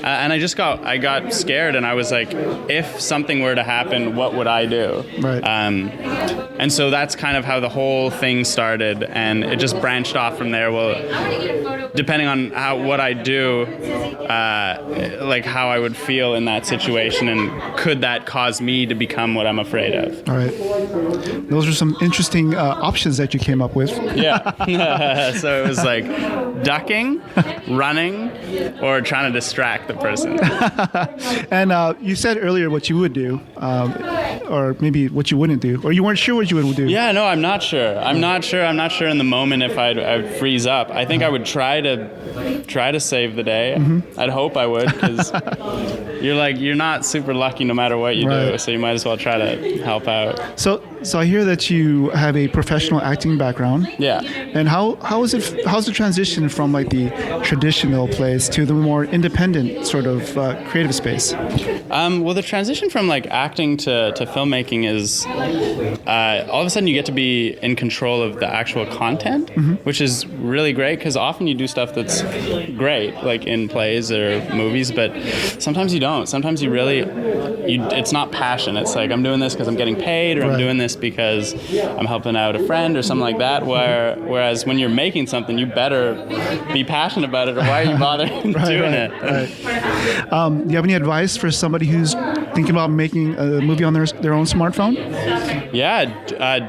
And I got scared, and I was like, if something were to happen, what would I do? Right. And so that's kind of how the whole thing started, and it just branched off from there. Well, depending on what I do, like how I would feel in that situation, and could that cause me to become what I'm afraid of? All right. Those are some interesting options that you came up with. Yeah. So it was like ducking, running, or trying to distract the person. And you said earlier what you would do, or maybe what you wouldn't do, or you weren't sure what you would do. Yeah, no, I'm not sure. I'm not sure in the moment if I'd freeze up. I think I would try to save the day. I'd hope I would, because you're not super lucky no matter what you do, so you might as well try to help out. So I hear that you have a professional acting background. Yeah. And how's the transition from like the traditional place to the more independent sort of creative space? Well, the transition from like acting to filmmaking is all of a sudden you get to be in control of the actual content, which is really great, because often you do stuff that's great, like in plays or movies, but sometimes you don't. Sometimes it's not passion. It's like, I'm doing this because I'm getting paid, or I'm doing this because I'm helping out a friend or something like that. Whereas when you're making something, you better be passionate about it, or why are you bothering doing it? Right. Do you have any advice for somebody who's thinking about making a movie on their own smartphone? Yeah,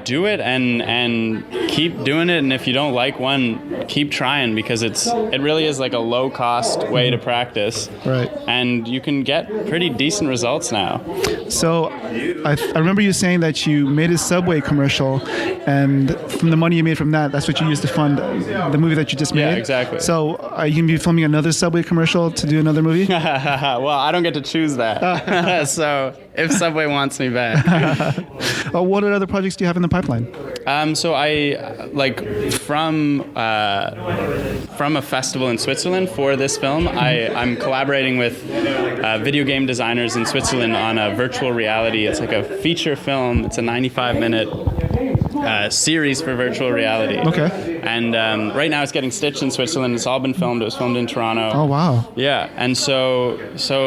do it and keep doing it. And if you don't like one, keep trying, because it really is like a low cost way to practice. Right. And you can get pretty decent results now. So I remember you saying that you made a Subway commercial, and from the money you made from that, that's what you used to fund the movie that you just made? Yeah, exactly. So are you going to be filming another Subway commercial to do another movie? Well, I don't get to choose that. So if Subway wants me back. What other projects do you have in the pipeline? So I from a festival in Switzerland for this film. I'm collaborating with video game designers in Switzerland on a virtual reality. It's like a feature film. It's a 95-minute series for virtual reality. Okay. And right now it's getting stitched in Switzerland. It's all been filmed. It was filmed in Toronto. Oh wow. Yeah, and so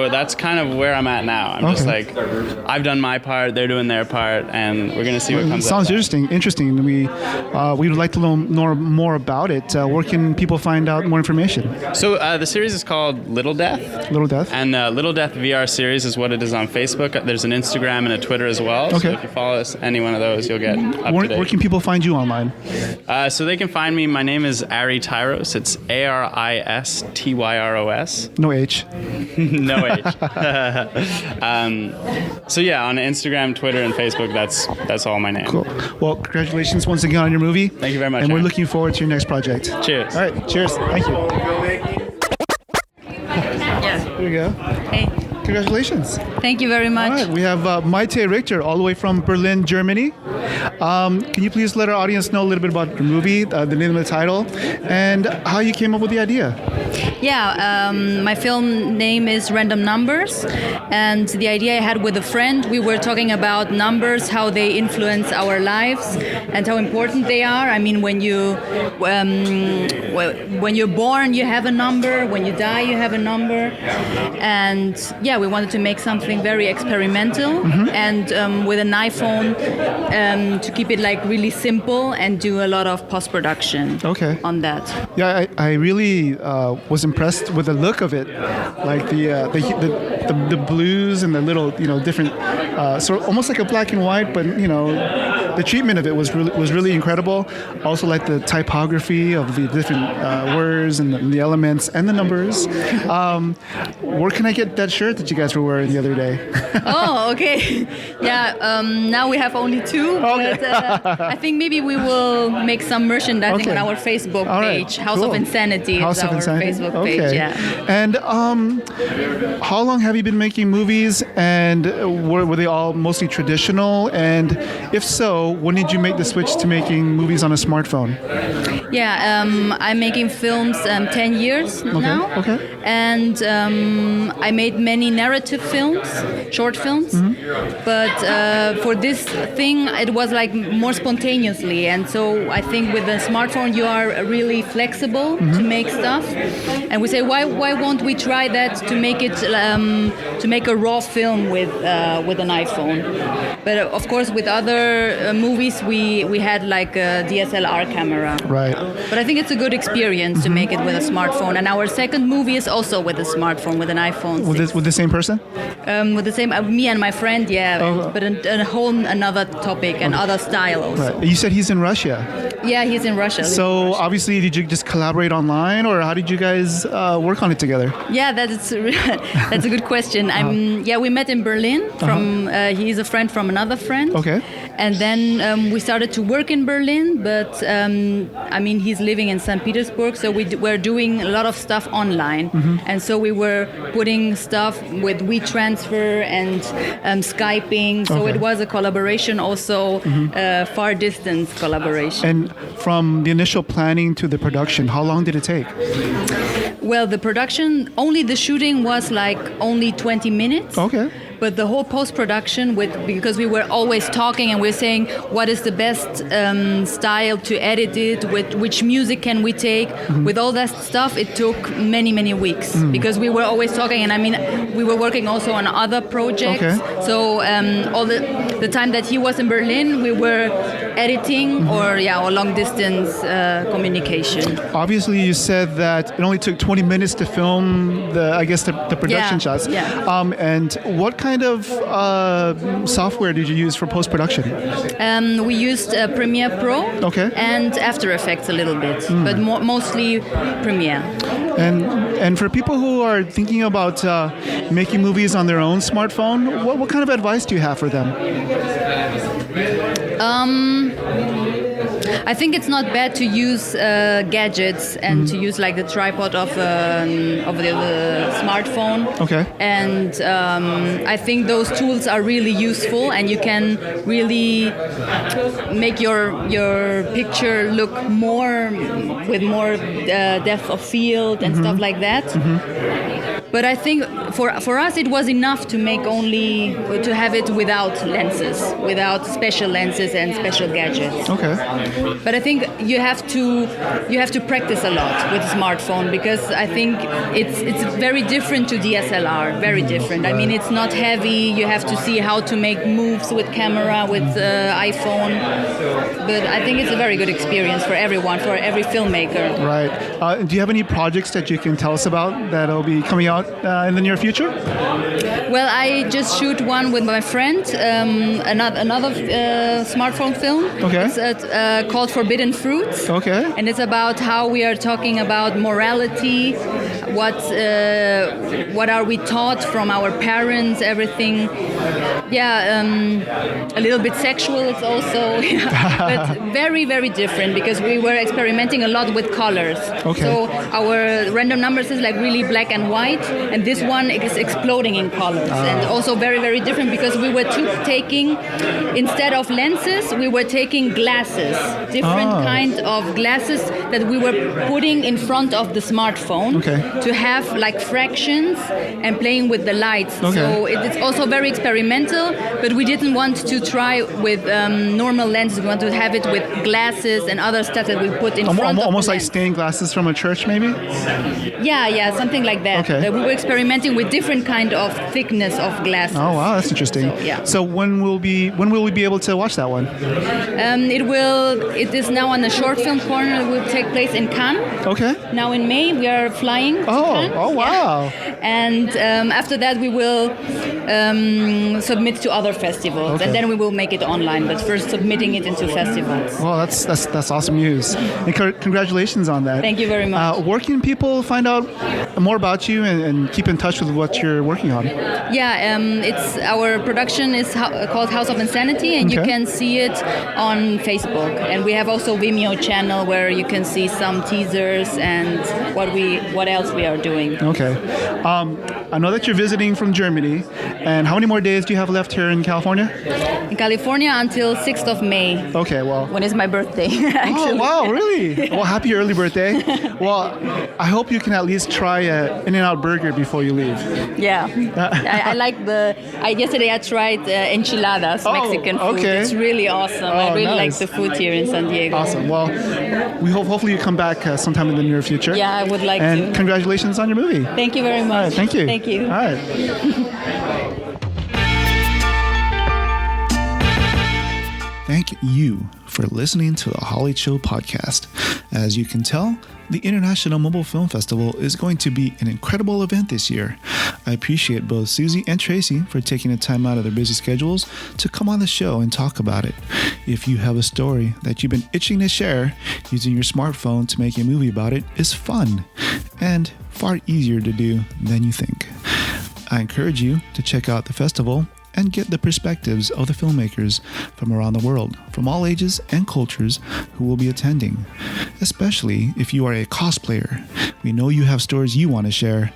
that's kind of where I'm at now. I'm just like, I've done my part, they're doing their part, and we're gonna see what comes out. Sounds interesting. We would like to know more about it. Where can people find out more information? So the series is called Little Death. Little Death. And Little Death VR series is what it is on Facebook. There's an Instagram and a Twitter as well. Okay. So if you follow us, any one of those, you'll get up to date. Where can people find you online? So they can find me. My name is Ari Tyros. It's Aristyros. No H. No H. So yeah, on Instagram, Twitter, and Facebook, that's all my name. Cool. Well, congratulations once again on your movie. Thank you very much. And we're Aaron. looking forward to your next project. Cheers. All right. Cheers. Thank you. Here we go. Hey, Congratulations. thank you very much. All right. We have Maite Richter all the way from Berlin, Germany. Can you please let our audience know a little bit about the movie, the name of the title, and how you came up with the idea? Yeah, my film name is Random Numbers, and the idea I had with a friend, we were talking about numbers, how they influence our lives, and how important they are. I mean, when you're born, you have a number. When you die, you have a number. And yeah, we wanted to make something very experimental, and with an iPhone, to keep it like really simple and do a lot of post-production on that. Yeah, I really was impressed with the look of it, like the blues and the little different, sort of almost like a black and white, but the treatment of it was really incredible. Also, like the typography of the different words and the elements and the numbers. Where can I get that shirt that you guys were wearing the other day? Oh, okay. Yeah, now we have only two, but I think maybe we will make some merchandising on our Facebook page. House of Insanity is our Facebook page. Yeah. And how long have you been making movies? And were they all mostly traditional? And if so, when did you make the switch to making movies on a smartphone? Yeah, I'm making films 10 years now. Okay. And I made many narrative films, short films. But for this thing, it was like more spontaneously. And so I think with the smartphone, you are really flexible to make stuff. And we say, why won't we try that to make it to make a raw film with an iPhone? But of course, with other movies, we had like a DSLR camera. Right. But I think it's a good experience to make it with a smartphone. And our second movie is also with a smartphone, with an iPhone. With the same person? With the same, me and my friend, yeah. But a whole another topic and other style also. Right. You said he's in Russia. Yeah, he's in Russia. So obviously, did you just collaborate online, or how did you guys work on it together? Yeah, that's a good question. We met in Berlin. He's a friend from another friend. Okay. And then we started to work in Berlin, but he's living in St. Petersburg, so we were doing a lot of stuff online. And so we were putting stuff with WeTransfer and Skyping. So it was a collaboration, also far distance collaboration. And from the initial planning to the production, how long did it take? Well, the production, only the shooting was like only 20 minutes. Okay. But the whole post-production, because we were always talking and we're saying what is the best style to edit it, with which music can we take, with all that stuff, it took many, many weeks because we were always talking. And we were working also on other projects. Okay. So all the time that he was in Berlin, we were editing or long distance communication. Obviously, you said that it only took 20 minutes to film the production shots. Yeah. And what kind of software did you use for post-production? We used Premiere Pro and After Effects a little bit, but mostly Premiere. And for people who are thinking about making movies on their own smartphone, what kind of advice do you have for them? I think it's not bad to use gadgets and to use like the tripod of the smartphone. Okay. And I think those tools are really useful, and you can really make your picture look with more depth of field and stuff like that. But I think for us it was enough to have it without lenses, without special lenses and special gadgets. Okay. But I think you have to practice a lot with a smartphone, because I think it's very different to DSLR, very different. I mean, it's not heavy. You have to see how to make moves with camera, with iPhone. But I think it's a very good experience for everyone, for every filmmaker. Right. Do you have any projects that you can tell us about that'll be coming out in the near future? Well, I just shoot one with my friend, another smartphone film. Okay. It's called Forbidden Fruits. Okay. And it's about how we are talking about morality, what are we taught from our parents, everything. Yeah, a little bit sexual it's also, but very, very different, because we were experimenting a lot with colors. Okay. So our random numbers is like really black and white, and this one is exploding in colors. And also very, very different, because we were taking, instead of lenses, we were taking glasses, different kind of glasses that we were putting in front of the smartphone to have like fractions and playing with the lights. So it's also very experimental, but we didn't want to try with normal lenses. We want to have it with glasses and other stuff that we put in front of almost the like lens. stained glasses from a church, maybe? Yeah, something like that. Okay. We were experimenting with different kind of thickness of glasses. Oh wow, that's interesting. So when will we be able to watch that one? It is now on the short film corner. It will take place in Cannes. Okay. Now in May we are flying to Cannes. Oh wow. And after that we will submit to other festivals, and then we will make it online. But first, submitting it into festivals. Well, that's awesome news. And congratulations on that. Thank you very much. Where can people find out more about you and keep in touch with what you're working on? Yeah, it's our production is called House of Insanity, and you can see it on Facebook. And we have also Vimeo channel where you can see some teasers and what else we are doing. Okay. I know that you're visiting from Germany, and how many more days do you have left here in California? In California until 6th of May. Okay, well. When is my birthday, actually. Oh, wow, really? Well, happy early birthday. Well, I hope you can at least try an In-N-Out burger before you leave. Yeah. I like yesterday I tried enchiladas, Mexican food. Okay. It's really awesome. I really like the food here in San Diego. Awesome. Well, we hopefully you come back sometime in the near future. Yeah, I would like to. And congratulations on your movie. Thank you very much. All right, thank you. Thank you. All right. Thank you for listening to the Holly Show podcast. As you can tell, the International Mobile Film Festival is going to be an incredible event this year. I appreciate both Susy and Tracy for taking the time out of their busy schedules to come on the show and talk about it. If you have a story that you've been itching to share, using your smartphone to make a movie about it is fun and far easier to do than you think. I encourage you to check out the festival and get the perspectives of the filmmakers from around the world, from all ages and cultures who will be attending. Especially if you are a cosplayer. We know you have stories you want to share.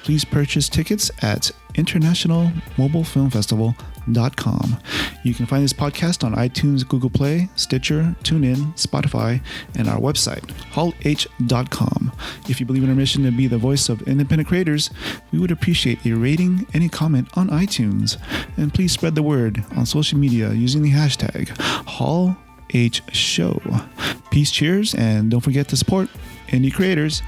Please purchase tickets at internationalmobilefilmfestival.com. You can find this podcast on iTunes, Google Play, Stitcher, TuneIn, Spotify, and our website, hall-h.com. If you believe in our mission to be the voice of independent creators, we would appreciate a rating and a comment on iTunes. And please spread the word on social media using the hashtag HallHShow. Peace, cheers, and don't forget to support indie creators.